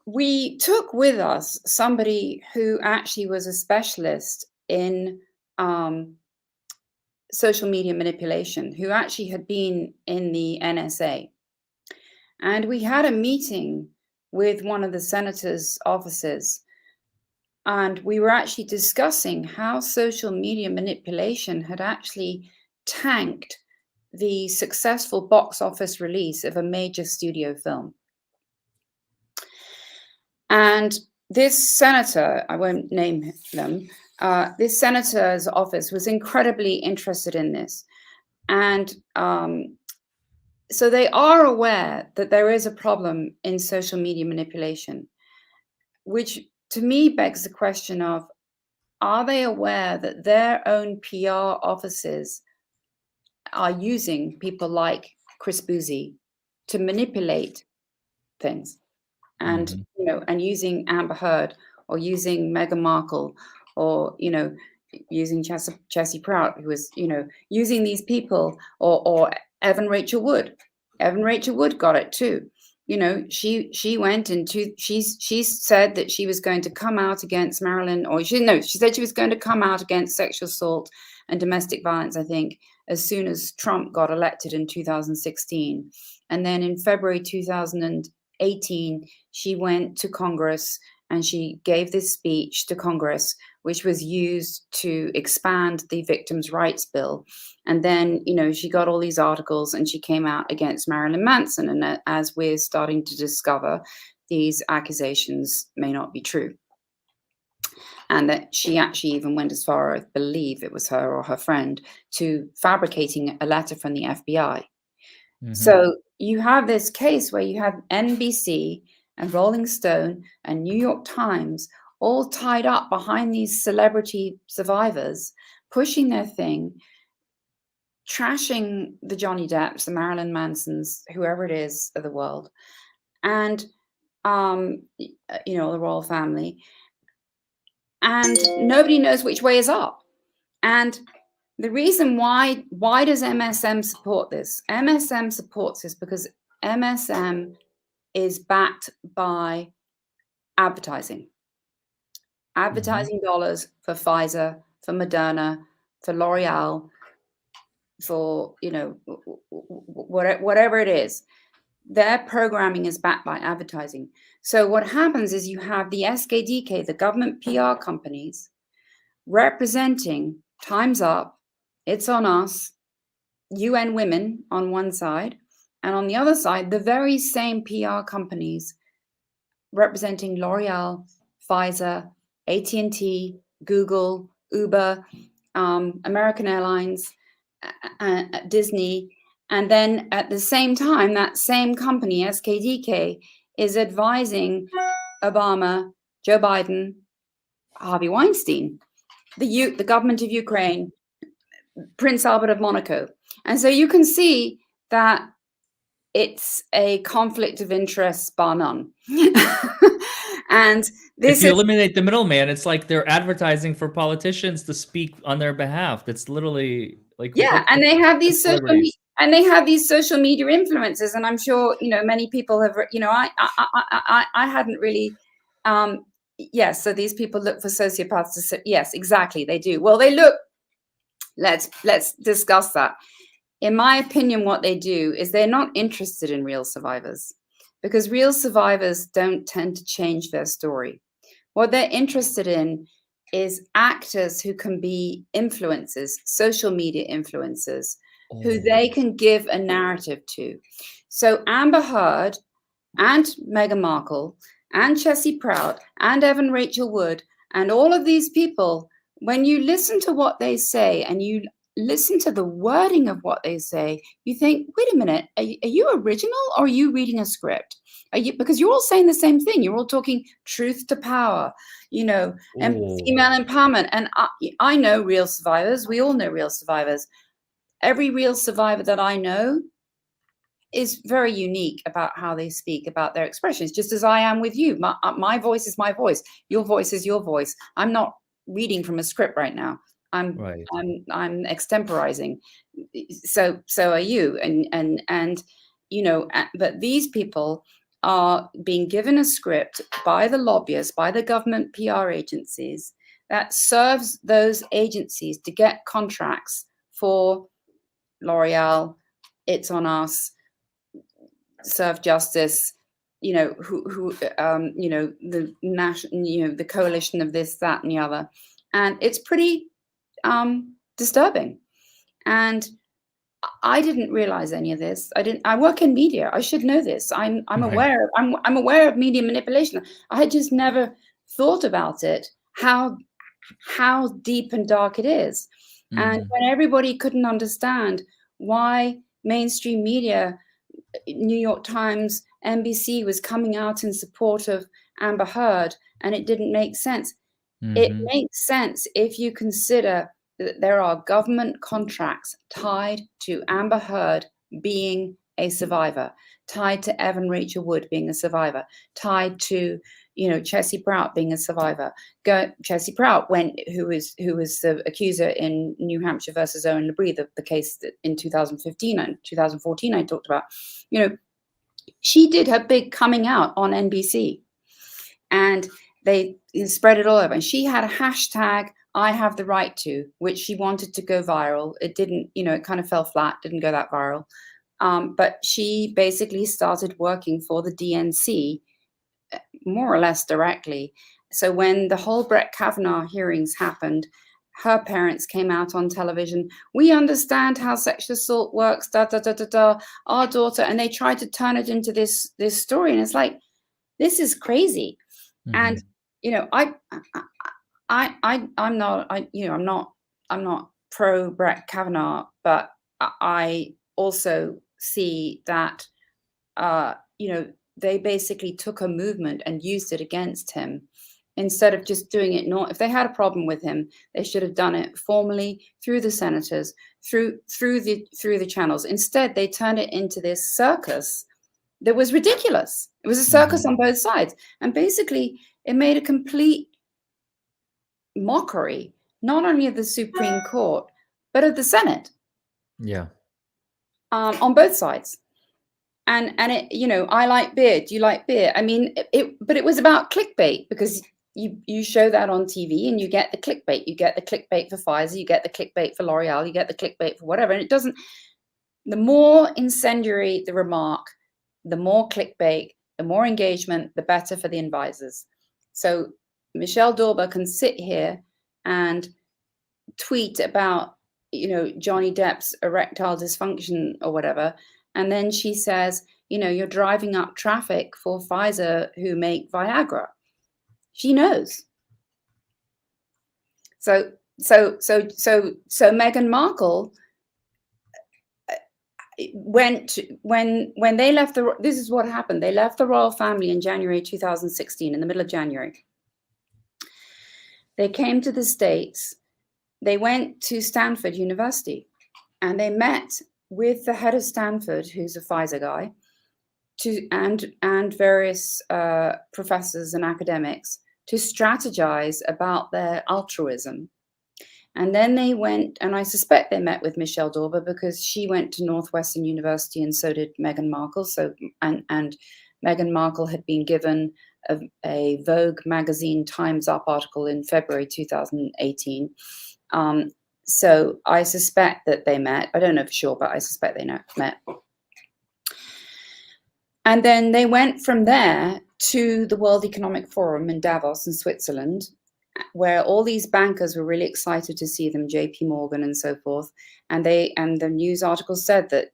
we took with us somebody who actually was a specialist in social media manipulation, who actually had been in the NSA. And we had a meeting with one of the senator's offices, and we were actually discussing how social media manipulation had actually tanked the successful box office release of a major studio film. And this senator, I won't name them, this senator's office was incredibly interested in this. And so they are aware that there is a problem in social media manipulation, which to me begs the question of, are they aware that their own PR offices are using people like Chris Bouzy to manipulate things? And, Mhm. and using Amber Heard or using Meghan Markle or, using Chelsea Prout, who was, using these people, or Evan Rachel Wood. Evan Rachel Wood got it too. She went into, she said that she was going to come out against Marilyn, or she said she was going to come out against sexual assault and domestic violence, I think, as soon as Trump got elected in 2016. And then in February 2018, she went to Congress and she gave this speech to Congress, which was used to expand the Victims' Rights Bill. And then, she got all these articles and she came out against Marilyn Manson. And as we're starting to discover, these accusations may not be true. And that she actually even went as far, I believe it was her or her friend, to fabricating a letter from the FBI. Mhm. So you have this case where you have NBC and Rolling Stone and New York Times all tied up behind these celebrity survivors, pushing their thing, trashing the Johnny Depps, the Marilyn Mansons, whoever it is of the world, and the royal family, and nobody knows which way is up. And the reason why does MSM support this? MSM supports this because MSM is backed by advertising dollars for Pfizer, for Moderna, for L'Oreal, for whatever it is. Their programming is backed by advertising. So what happens is you have the SKDK, the government PR companies, representing Time's Up, It's on Us, UN Women on one side, and on the other side, the very same PR companies representing L'Oreal, Pfizer, AT&T, Google, Uber, American Airlines, Disney. And then at the same time, that same company, SKDK, is advising Obama, Joe Biden, Harvey Weinstein, the government of Ukraine, Prince Albert of Monaco. And so you can see that it's a conflict of interest bar none. And if you eliminate the middleman, it's like they're advertising for politicians to speak on their behalf. That's literally like, and they have these social media influencers, and I'm sure many people have. I hadn't really. Yes, so these people look for sociopaths to say, yes, exactly, they do. Well, they look. Let's discuss that. In my opinion, what they do is they're not interested in real survivors, because real survivors don't tend to change their story. What they're interested in is actors who can be influencers, social media influencers, who they can give a narrative to. So Amber Heard and Meghan Markle and Chelsea Prout and Evan Rachel Wood and all of these people, when you listen to what they say and you listen to the wording of what they say, you think, wait a minute, are you original or are you reading a script? Because you're all saying the same thing. You're all talking truth to power, and female empowerment. And I know real survivors. We all know real survivors. Every real survivor that I know is very unique about how they speak, about their expressions, just as I am with you. My voice is my voice. Your voice is your voice. I'm not reading from a script right now. I'm extemporizing. So are you. And but these people are being given a script by the lobbyists, by the government PR agencies, that serves those agencies to get contracts for L'Oreal, It's on Us, Serve Justice, the national, the coalition of this, that, and the other. And it's pretty disturbing. And I didn't realize any of this. I work in media. I should know this. I'm aware. I'm aware of media manipulation. I had just never thought about it, how deep and dark it is. And when everybody couldn't understand why mainstream media, New York Times, NBC, was coming out in support of Amber Heard, and it didn't make sense. It Mhm. makes sense if you consider that there are government contracts tied to Amber Heard being a survivor, tied to Evan Rachel Wood being a survivor, tied to, Chelsea Prout being a survivor. Chelsea Prout who was the accuser in New Hampshire versus Owen Labrie, the case that in 2015 and 2014 I talked about. She did her big coming out on NBC, and they spread it all over. And she had a hashtag, I have the right to, which she wanted to go viral. It didn't, it kind of fell flat, didn't go that viral. But she basically started working for the DNC more or less directly. So when the whole Brett Kavanaugh hearings happened, her parents came out on television. We understand how sexual assault works, da da da da da. Our daughter, and they tried to turn it into this story, and it's like, this is crazy. And Mhm. I'm not pro Brett Kavanaugh, but I also see that they basically took a movement and used it against him instead of just doing it. Not if they had a problem with him, they should have done it formally through the senators, through the channels. Instead, they turned it into this circus that was ridiculous. It was a circus Mhm. on both sides, and basically, it made a complete mockery not only of the Supreme Court but of the Senate, Yeah. on both sides. And it, I like beer. Do you like beer? I mean, but it was about clickbait, because you show that on TV and you get the clickbait. You get the clickbait for Pfizer, you get the clickbait for L'Oreal, you get the clickbait for whatever. And it doesn't. The more incendiary the remark, the more clickbait, the more engagement, the better for the advisors. So Michelle Dorber can sit here and tweet about, Johnny Depp's erectile dysfunction or whatever, and then she says, you're driving up traffic for Pfizer, who make Viagra. She knows. So Meghan Markle when they left this is what happened. They left the royal family in January 2016, in the middle of January. They came to the States. They went to Stanford University, and they met with the head of Stanford, who's a Pfizer guy, and various professors and academics, to strategize about their altruism. And then they went, and I suspect they met with Michelle Dorber, because she went to Northwestern University, and so did Meghan Markle. So and Meghan Markle had been given a Vogue magazine Time's Up article in February 2018. So I suspect that they met. I don't know for sure, but I suspect they met. And then they went from there to the World Economic Forum in Davos in Switzerland, where all these bankers were really excited to see them, JP Morgan and so forth. And the news article said that,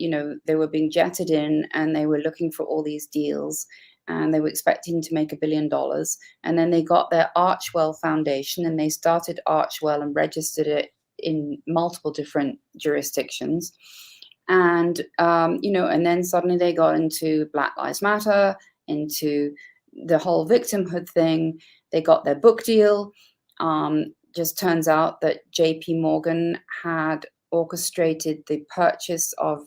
they were being jetted in, and they were looking for all these deals, and they were expecting to make $1 billion. And then they got their Archwell Foundation, and they started Archwell and registered it in multiple different jurisdictions. And and then suddenly they got into Black Lives Matter, into the whole victimhood thing. They got their book deal. Just turns out that JP Morgan had orchestrated the purchase of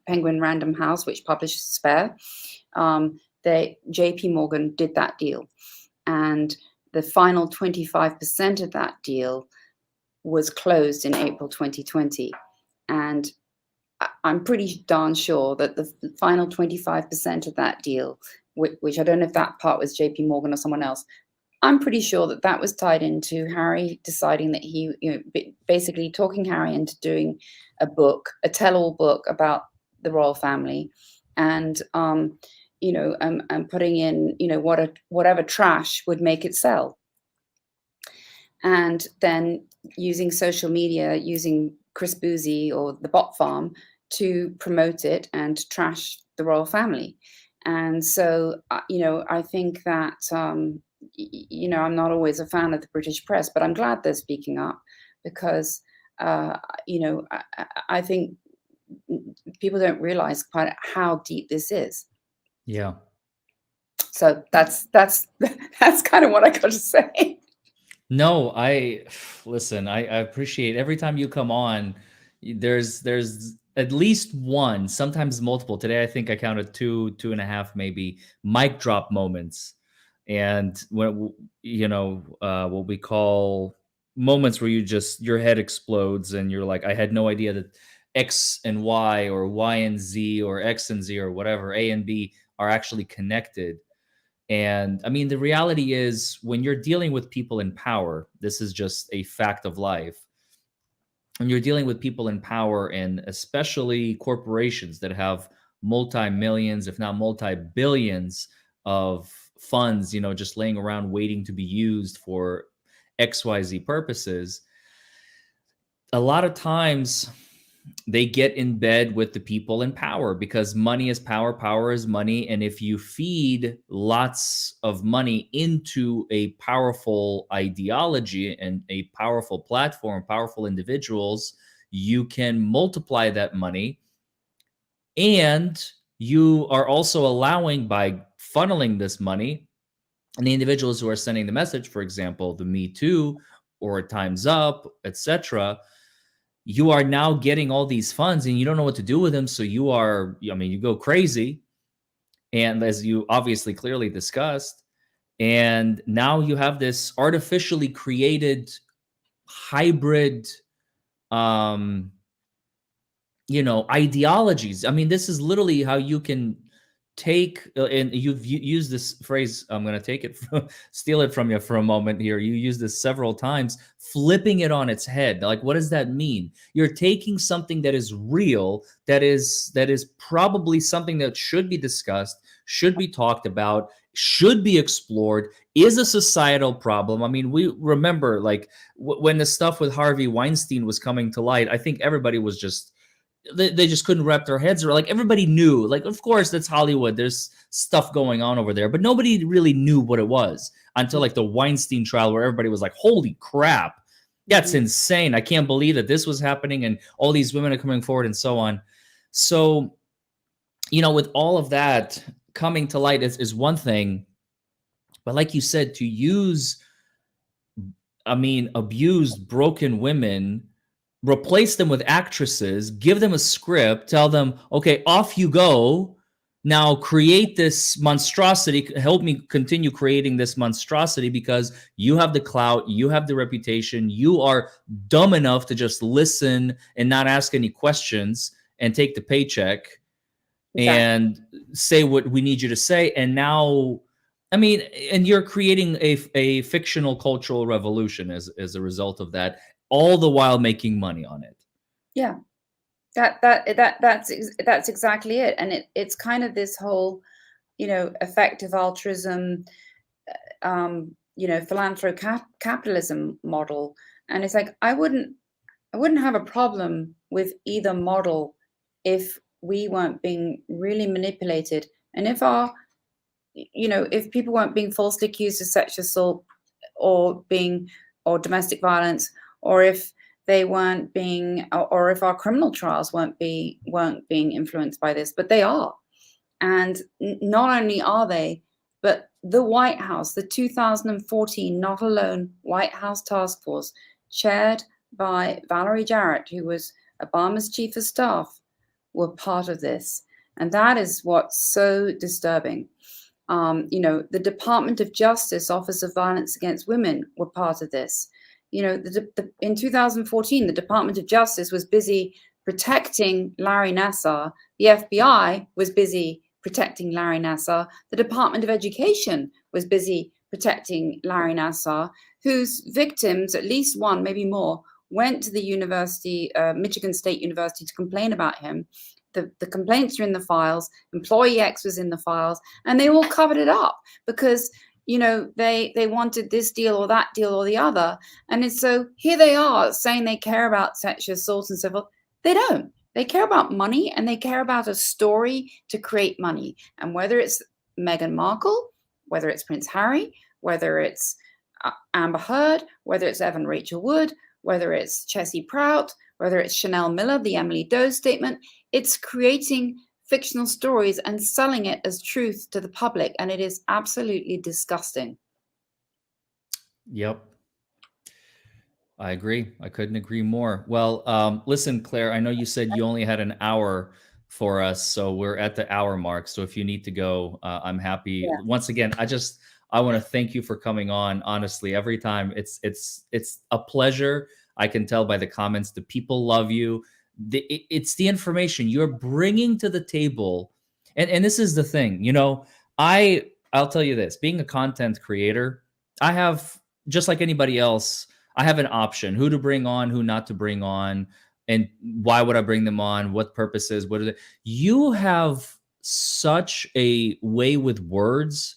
Penguin Random House, which publishes Spare. JP Morgan did that deal, and the final 25% of that deal was closed in April 2020. And I'm pretty darn sure that the final 25% of that deal, which I don't know if that part was JP Morgan or someone else, I'm pretty sure that that was tied into Harry deciding that he, basically talking Harry into doing a book, a tell-all book about the royal family, and and putting in, whatever trash would make it sell. And then using social media, using Chris Bouzy or the Bot Farm to promote it and trash the royal family. And so, I think that, I'm not always a fan of the British press, but I'm glad they're speaking up, because, I think people don't realize quite how deep this is. Yeah. So that's kind of what I got to say. No, I listen, I appreciate every time you come on, there's at least one, sometimes multiple. Today I think I counted two, two and a half, maybe mic drop moments. And what we call moments where you just your head explodes and you're like, I had no idea that X and Y or Y and Z or X and Z or whatever, A and B are actually connected. And I mean, the reality is when you're dealing with people in power, this is just a fact of life. When you're dealing with people in power, and especially corporations that have multi millions, if not multi billions of funds, just laying around waiting to be used for XYZ purposes, a lot of times they get in bed with the people in power because money is power, power is money. And if you feed lots of money into a powerful ideology and a powerful platform, powerful individuals, you can multiply that money. And you are also allowing, by funneling this money, and the individuals who are sending the message, for example, the Me Too or Time's Up, etc., you are now getting all these funds and you don't know what to do with them. So you go crazy. And as you obviously clearly discussed, and now you have this artificially created hybrid, um, ideologies. I mean, this is literally how you can take, and you've used this phrase. I'm going to take it, steal it from you for a moment here. You use this several times, flipping it on its head. Like, what does that mean? You're taking something that is real, that is probably something that should be discussed, should be talked about, should be explored, is a societal problem. I mean, we remember, like, when the stuff with Harvey Weinstein was coming to light, I think everybody was just, they just couldn't wrap their heads around. Like, everybody knew, like, of course that's Hollywood, there's stuff going on over there, but nobody really knew what it was until like the Weinstein trial, where everybody was like, holy crap, that's insane, I can't believe that this was happening, and all these women are coming forward and so on. So with all of that coming to light is one thing, but like you said, to use, I mean, abused, broken women, replace them with actresses, give them a script, tell them, okay, off you go. Now create this monstrosity. Help me continue creating this monstrosity because you have the clout, you have the reputation, you are dumb enough to just listen and not ask any questions and take the paycheck Exactly. and say what we need you to say. And now, I mean, and you're creating a fictional cultural revolution as a result of that, all the while making money on it. Yeah. That's exactly it. And it's kind of this whole, effective altruism, capitalism model. And it's like, I wouldn't have a problem with either model if we weren't being really manipulated, and if people weren't being falsely accused of sexual assault or domestic violence, or if they weren't being, or if our criminal trials weren't being influenced by this, but they are. And not only are they, but the White House, the 2014 Not Alone White House Task Force, chaired by Valerie Jarrett, who was Obama's chief of staff, were part of this. And that is what's so disturbing. The Department of Justice Office of Violence Against Women were part of this. In 2014, the Department of Justice was busy protecting Larry Nassar. The FBI was busy protecting Larry Nassar. The Department of Education was busy protecting Larry Nassar, whose victims, at least one, maybe more, went to the university, Michigan State University, to complain about him. The complaints are in the files. Employee X was in the files, and they all covered it up because they wanted this deal or that deal or the other. And so here they are saying they care about sexual assault and so forth. They don't. They care about money, and they care about a story to create money. And whether it's Meghan Markle, whether it's Prince Harry, whether it's Amber Heard, whether it's Evan Rachel Wood, whether it's Chessie Prout, whether it's Chanel Miller, the Emily Doe statement, it's creating fictional stories and selling it as truth to the public, and it is absolutely disgusting. Yep. I agree. I couldn't agree more. Well, listen, Claire, I know you said you only had an hour for us, so we're at the hour mark. So if you need to go, I'm happy. Yeah. Once again, I want to thank you for coming on. Honestly, every time it's a pleasure. I can tell by the comments. The people love you. It's the information you're bringing to the table, and this is the thing. I'll tell you this: being a content creator, I have, just like anybody else, I have an option who to bring on, who not to bring on, and why would I bring them on? What purposes? What is it? You have such a way with words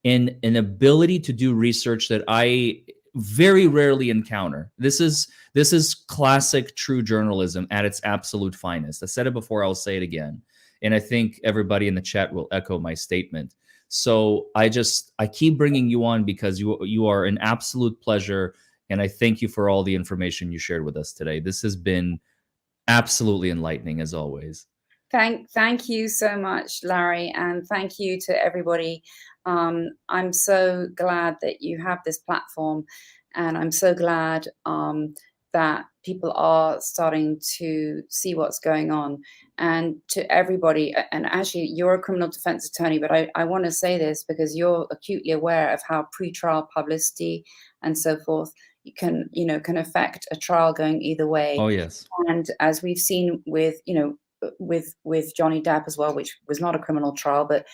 and an ability to do research that I very rarely encounter. This is classic true journalism at its absolute finest. I said it before, I'll say it again. And I think everybody in the chat will echo my statement. So I keep bringing you on because you are an absolute pleasure. And I thank you for all the information you shared with us today. This has been absolutely enlightening, as always. Thank you so much, Larry, and thank you to everybody. I'm so glad that you have this platform, and I'm so glad that people are starting to see what's going on. And to everybody, and actually, you're a criminal defense attorney, but I want to say this because you're acutely aware of how pretrial publicity and so forth can affect a trial going either way. Oh, yes. And as we've seen with Johnny Depp as well, which was not a criminal trial, but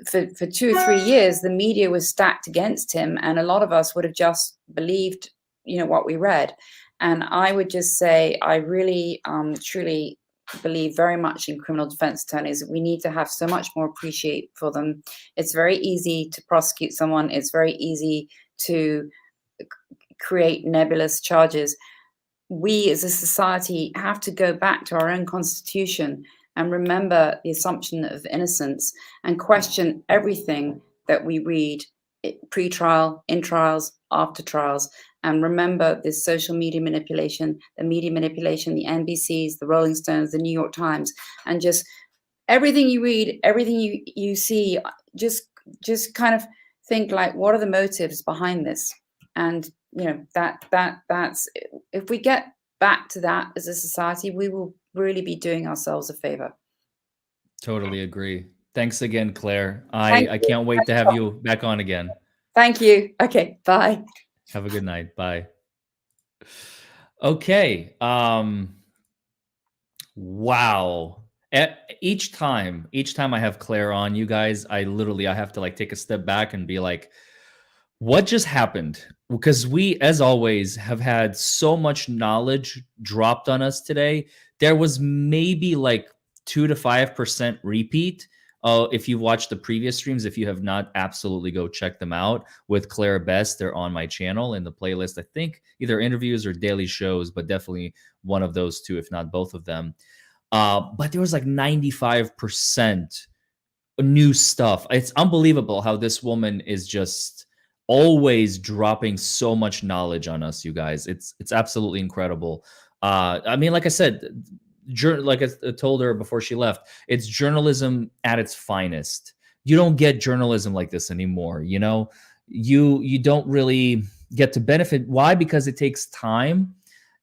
for 2 or 3 years the media was stacked against him, and a lot of us would have just believed what we read. And I would just say I really truly believe very much in criminal defense attorneys. We need to have so much more appreciate for them. It's very easy to prosecute someone. It's very easy to create nebulous charges. We as a society have to go back to our own constitution and remember the assumption of innocence and question everything that we read, pre-trial, in trials, after trials, and remember this social media manipulation, the NBCs, the Rolling Stones, the New York Times, and just everything you read, everything you see, just kind of think like, what are the motives behind this? And that's if we get back to that as a society, we will really be doing ourselves a favor. Totally agree. Thanks again, Claire. I can't wait to have you back on again. Thank you. Okay, bye. Have a good night. Bye. Okay. Wow. Each time I have Claire on, you guys, I have to take a step back and be like, what just happened? Because we, as always, have had so much knowledge dropped on us today. There was maybe 2 to 5% repeat. If you've watched the previous streams, if you have not, absolutely go check them out with Claire Best. They're on my channel in the playlist. I think either interviews or daily shows, but definitely one of those two, if not both of them. But there was 95% new stuff. It's unbelievable how this woman is just always dropping so much knowledge on us, you guys. It's absolutely incredible. I mean, like I said, like I told her before she left, it's journalism at its finest. You don't get journalism like this anymore. You don't really get to benefit. Why? Because it takes time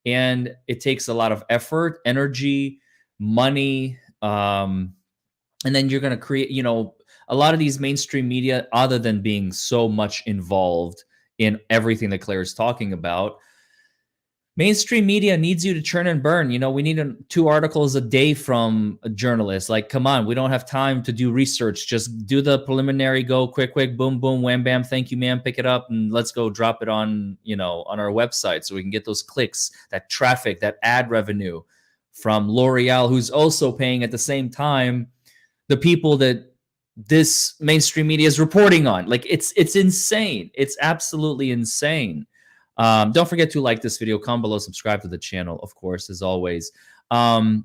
and it takes a lot of effort, energy, money, and then you're going to create, a lot of these mainstream media, other than being so much involved in everything that Claire is talking about, mainstream media needs you to churn and burn. We need 2 articles a day from a journalist. Come on, we don't have time to do research. Just do the preliminary, go quick, boom, boom, wham, bam. Thank you, ma'am. Pick it up and let's go drop it on, on our website so we can get those clicks, that traffic, that ad revenue from L'Oreal, who's also paying at the same time the people that this mainstream media is reporting on. It's insane. It's absolutely insane. Don't forget to like this video, comment below, subscribe to the channel, of course, as always. I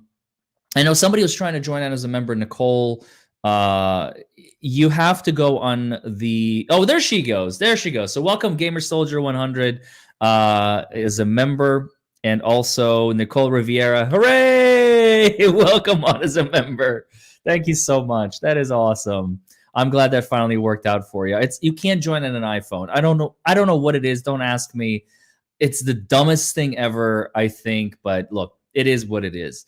know somebody was trying to join in as a member, Nicole. You have to go on the, oh, there she goes. So welcome, Gamer Soldier 100 is a member, and also Nicole Riviera. Hooray! Welcome on as a member. Thank you so much. That is awesome. I'm glad that finally worked out for you. You can't join on an iPhone. I don't know. I don't know what it is. Don't ask me. It's the dumbest thing ever, I think. But look, it is what it is.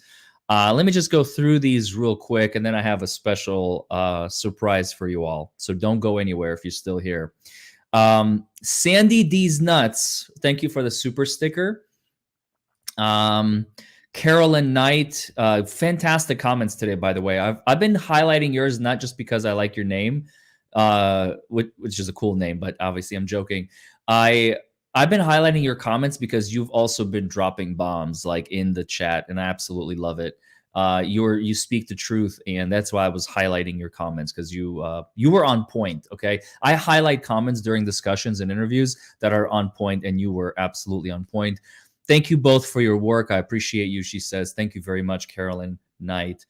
Let me just go through these real quick, and then I have a special surprise for you all. So don't go anywhere if you're still here. Sandy D's Nuts, thank you for the super sticker. Carolyn Knight, fantastic comments today, by the way. I've been highlighting yours not just because I like your name, which is a cool name, but obviously I'm joking. I've been highlighting your comments because you've also been dropping bombs like in the chat, and I absolutely love it. You speak the truth, and that's why I was highlighting your comments, because you were on point. Okay, I highlight comments during discussions and interviews that are on point, and you were absolutely on point. Thank you both for your work. I appreciate you, she says. Thank you very much, Carolyn Knight.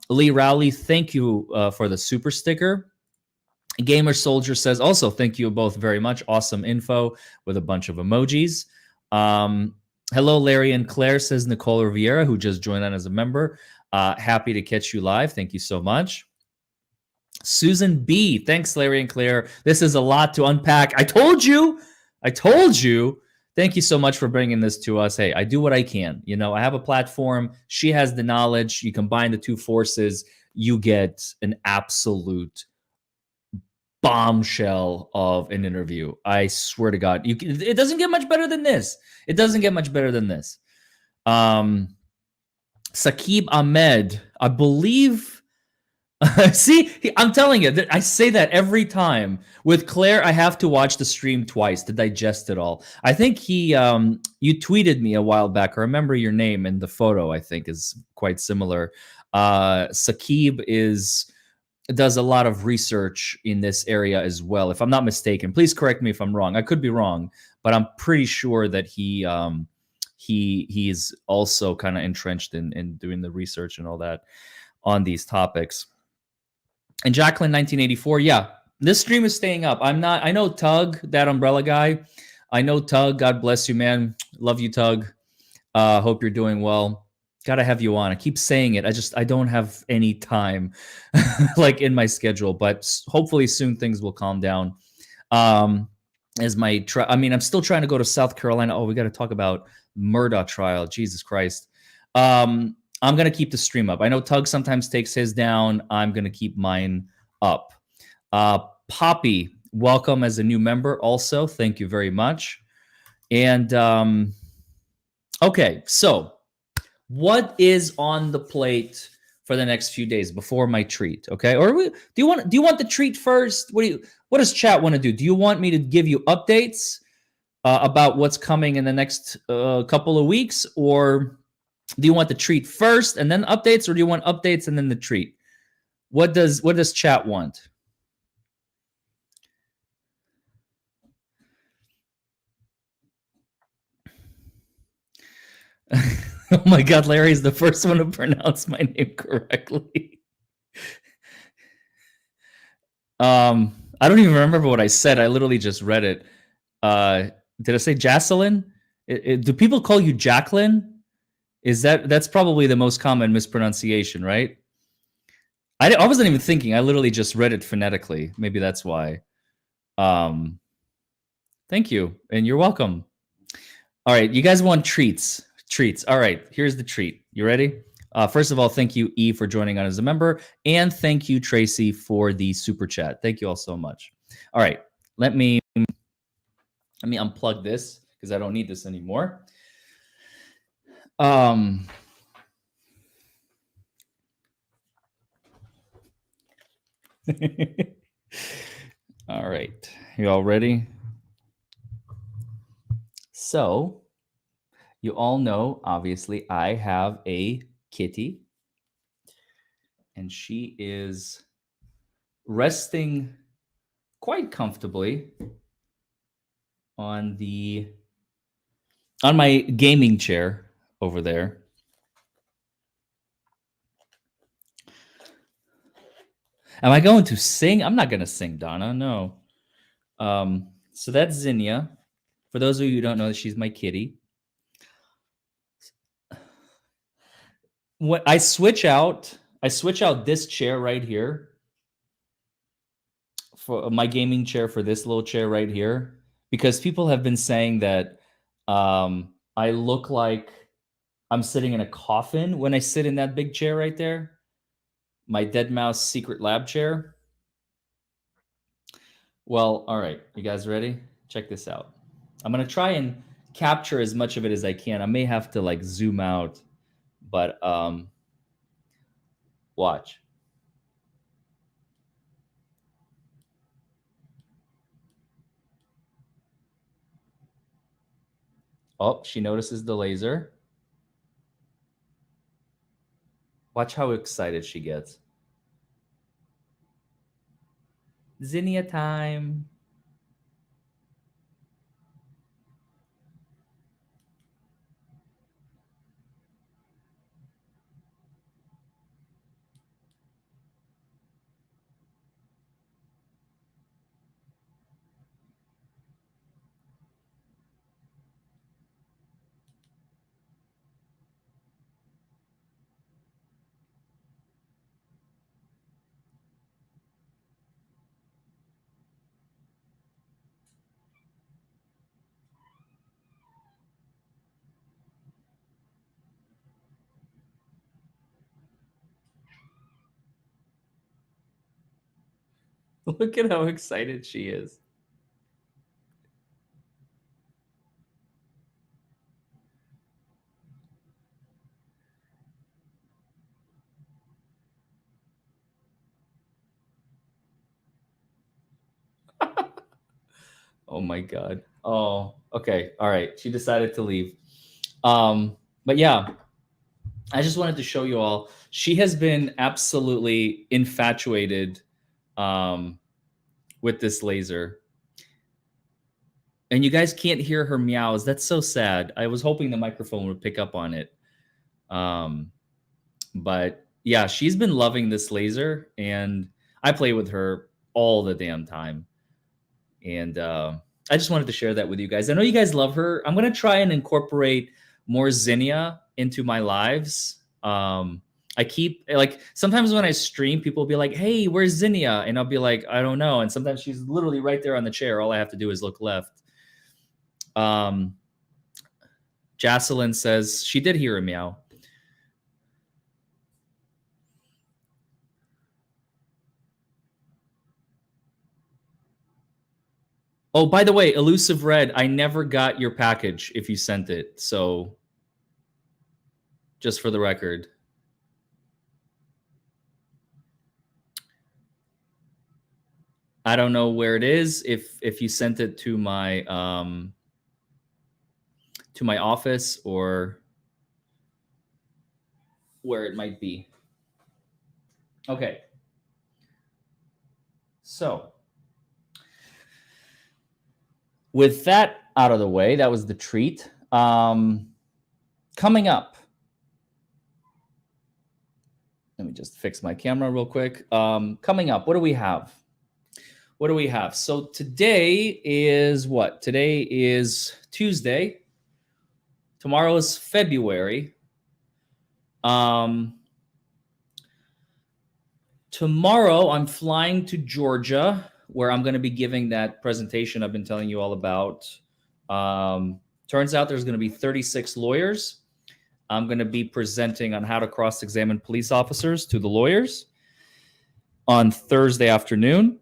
Lee Rowley, thank you for the super sticker. Gamer Soldier says also thank you both very much. Awesome info with a bunch of emojis. Hello, Larry and Claire, says Nicole Riviera, who just joined on as a member. Happy to catch you live. Thank you so much. Susan B, thanks, Larry and Claire. This is a lot to unpack. I told you. Thank you so much for bringing this to us. Hey, I do what I can. You know, I have a platform. She has the knowledge. You combine the two forces, you get an absolute bombshell of an interview. I swear to God, it doesn't get much better than this. It doesn't get much better than this. Saqib Ahmed, I believe. See, I'm telling you, I say that every time. With Claire, I have to watch the stream twice to digest it all. I think you tweeted me a while back. I remember your name, and the photo, I think, is quite similar. Saqib does a lot of research in this area as well, if I'm not mistaken. Please correct me if I'm wrong. I could be wrong, but I'm pretty sure that he is also kind of entrenched in doing the research and all that on these topics. And Jacqueline 1984, yeah, this stream is staying up. I know Tug, that umbrella guy. I know Tug. God bless you, man. Love you, Tug. Hope you're doing well. Gotta have you on. I keep saying it. I don't have any time like in my schedule, but hopefully soon things will calm down. I'm still trying to go to South Carolina. Oh, we got to talk about Murdaugh trial. Jesus Christ. I'm going to keep the stream up. I know Tug sometimes takes his down. I'm going to keep mine up. Poppy, welcome as a new member also. Thank you very much. And okay, so what is on the plate for the next few days before my treat? Okay, or do you want the treat first? What does chat want to do? Do you want me to give you updates about what's coming in the next couple of weeks, or do you want the treat first and then updates, or do you want updates and then the treat? What does chat want? Oh my God, Larry's the first one to pronounce my name correctly. I don't even remember what I said. I literally just read it. Did I say Jocelyn? Do people call you Jacqueline? That's probably the most common mispronunciation, right? I wasn't even thinking. I literally just read it phonetically. Maybe that's why. Thank you, and you're welcome. All right, you guys want treats. All right, here's the treat. You ready? First of all, thank you, E, for joining on as a member, and thank you, Tracy, for the super chat. Thank you all so much. All right, let me unplug this because I don't need this anymore. All right, you all ready? So, you all know, obviously, I have a kitty, and she is resting quite comfortably on my gaming chair over there. Am I going to sing? I'm not going to sing, Donna. No. So that's Zinnia. For those of you who don't know, she's my kitty. When I switch out, I switch out this chair right here for my gaming chair for this little chair right here because people have been saying that I look like I'm sitting in a coffin when I sit in that big chair right there, my dead mouse secret lab chair. Well, all right, you guys ready? Check this out. I'm gonna try and capture as much of it as I can. I may have to like zoom out, but watch. Oh, she notices the laser. Watch how excited she gets. Zinnia time. Look at how excited she is. Oh my god. Oh, okay. All right. She decided to leave. But yeah, I just wanted to show you all. She has been absolutely infatuated um with this laser. And you guys can't hear her meows. That's so sad. I was hoping the microphone would pick up on it. Um but yeah, she's been loving this laser and I play with her all the damn time. And I just wanted to share that with you guys. I know you guys love her. I'm gonna try and incorporate more Zinnia into my lives. I keep like sometimes when I stream, people will be like, "Hey, where's Zinnia?" And I'll be like, "I don't know." And sometimes she's literally right there on the chair. All I have to do is look left. Um, Jocelyn says she did hear a meow. Oh, by the way, Elusive Red, I never got your package if you sent it. So just for the record. I don't know where it is. If you sent it to my office or where it might be. Okay. So with that out of the way, that was the treat. Coming up, let me just fix my camera real quick. Coming up, what do we have? What do we have? So today is what? Today is Tuesday. Tomorrow is February. Tomorrow I'm flying to Georgia where I'm going to be giving that presentation I've been telling you all about. Turns out there's going to be 36 lawyers. I'm going to be presenting on how to cross-examine police officers to the lawyers on Thursday afternoon.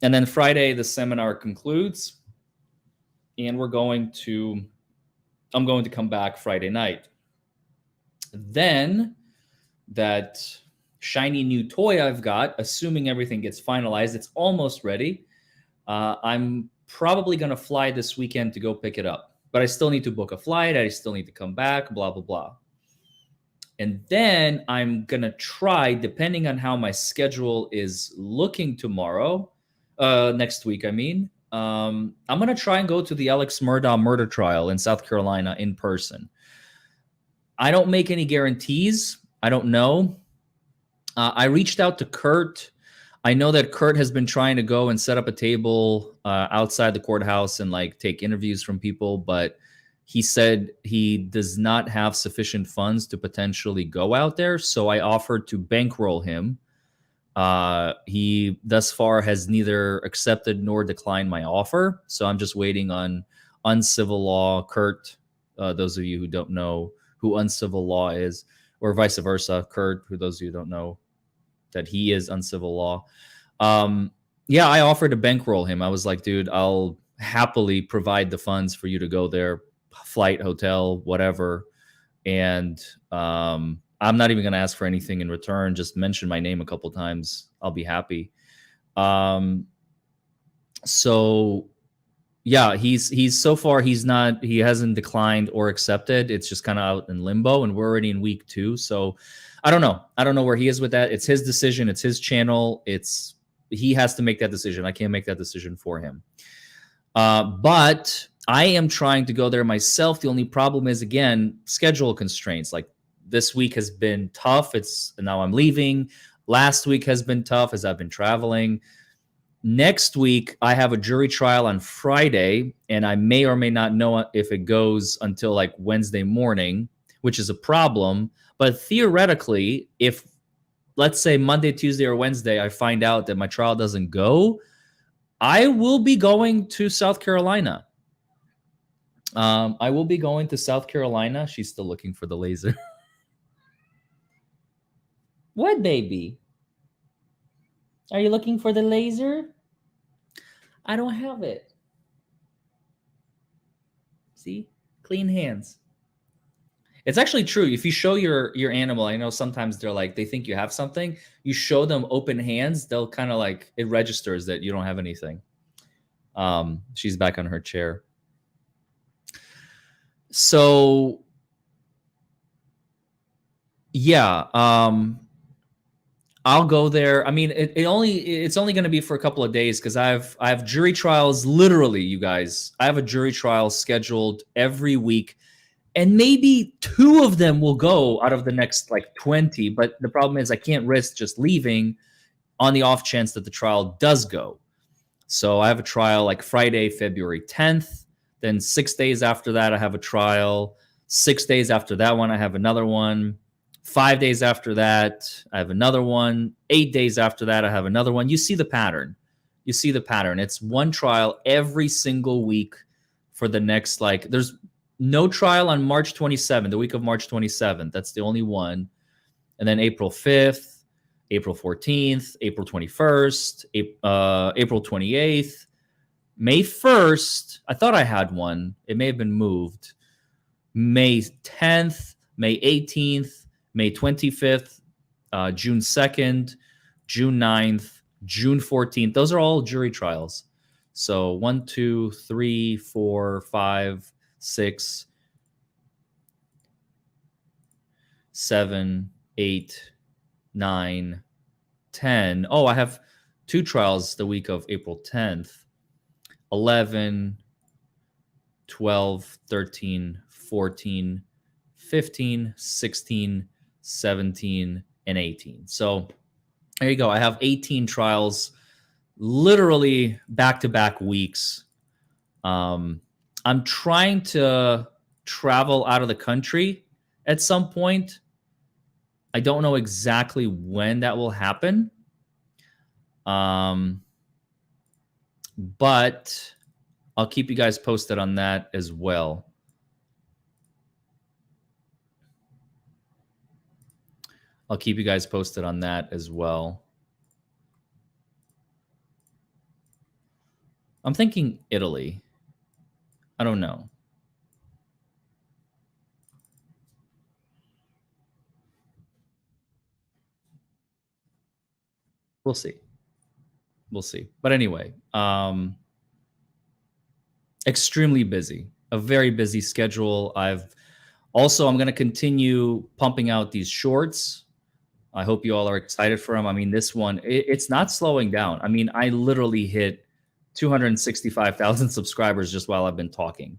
And then Friday, the seminar concludes. And I'm going to come back Friday night. Then that shiny new toy I've got, assuming everything gets finalized, it's almost ready. I'm probably going to fly this weekend to go pick it up. But I still need to book a flight. I still need to come back, blah, blah, blah. And then I'm going to try, depending on how my schedule is looking tomorrow, next week, I mean, I'm going to try and go to the Alex Murdaugh murder trial in South Carolina in person. I don't make any guarantees. I don't know. I reached out to Kurt. I know that Kurt has been trying to go and set up a table outside the courthouse and like take interviews from people, but he said he does not have sufficient funds to potentially go out there. So I offered to bankroll him. He thus far has neither accepted nor declined my offer. So I'm just waiting on uncivil law. Kurt, those of you who don't know who uncivil law is, or vice versa, Kurt, who those of you who don't know that he is uncivil law. Yeah, I offered to bankroll him. I was like, dude, I'll happily provide the funds for you to go there, flight, hotel, whatever. And I'm not even going to ask for anything in return. Just mention my name a couple times. I'll be happy. So yeah, he's so far he hasn't declined or accepted. It's just kind of out in limbo, and we're already in week 2. So I don't know where he is with that. It's his decision. It's his channel. He has to make that decision. I can't make that decision for him. But I am trying to go there myself. The only problem is, again, schedule constraints. Like this week has been tough. Now I'm leaving. Last week has been tough as I've been traveling. Next week, I have a jury trial on Friday, and I may or may not know if it goes until like Wednesday morning, which is a problem. But theoretically, if let's say Monday, Tuesday, or Wednesday, I find out that my trial doesn't go, I will be going to South Carolina. I will be going to South Carolina. She's still looking for the laser. What, baby? Are you looking for the laser? I don't have it. See? Clean hands. It's actually true. If you show your animal, I know sometimes they think you have something. You show them open hands, they'll kind of like, it registers that you don't have anything. She's back on her chair. So yeah, I'll go there. I mean, it's only going to be for a couple of days because I have jury trials. Literally, you guys, I have a jury trial scheduled every week, and maybe 2 of them will go out of the next like 20. But the problem is I can't risk just leaving on the off chance that the trial does go. So I have a trial like Friday, February 10th. Then 6 days after that, I have a trial. 6 days after that one, I have another one. 5 days after that, I have another one. 8 days after that, I have another one. You see the pattern. It's one trial every single week for the next, like, there's no trial on March 27th, the week of March 27th. That's the only one. And then April 5th, April 14th, April 21st, April 28th, May 1st. I thought I had one. It may have been moved. May 10th, May 18th, May 25th, June 2nd, June 9th, June 14th. Those are all jury trials. So 1, 2, 3, 4, 5, 6, 7, 8, 9, 10. Oh, I have 2 trials the week of April 10th. 11, 12, 13, 14, 15, 16, 17, and 18. So there you go. I have 18 trials, literally back-to-back weeks. I'm trying to travel out of the country at some point. I don't know exactly when that will happen. But I'll keep you guys posted on that as well. I'm thinking Italy. I don't know. We'll see. But anyway, extremely busy. A very busy schedule. I'm going to continue pumping out these shorts. I hope you all are excited for them. I mean, this one, it's not slowing down. I mean, I literally hit 265,000 subscribers just while I've been talking.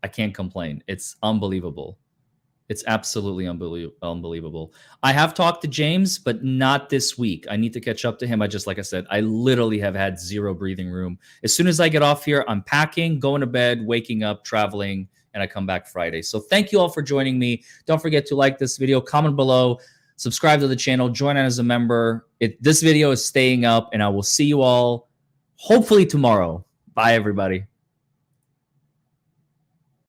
I can't complain. It's unbelievable. It's absolutely unbelievable. I have talked to James, but not this week. I need to catch up to him. Like I said, I literally have had zero breathing room. As soon as I get off here, I'm packing, going to bed, waking up, traveling, and I come back Friday. So thank you all for joining me. Don't forget to like this video, comment below, subscribe to the channel, join as a member. This video is staying up, and I will see you all hopefully tomorrow. Bye, everybody.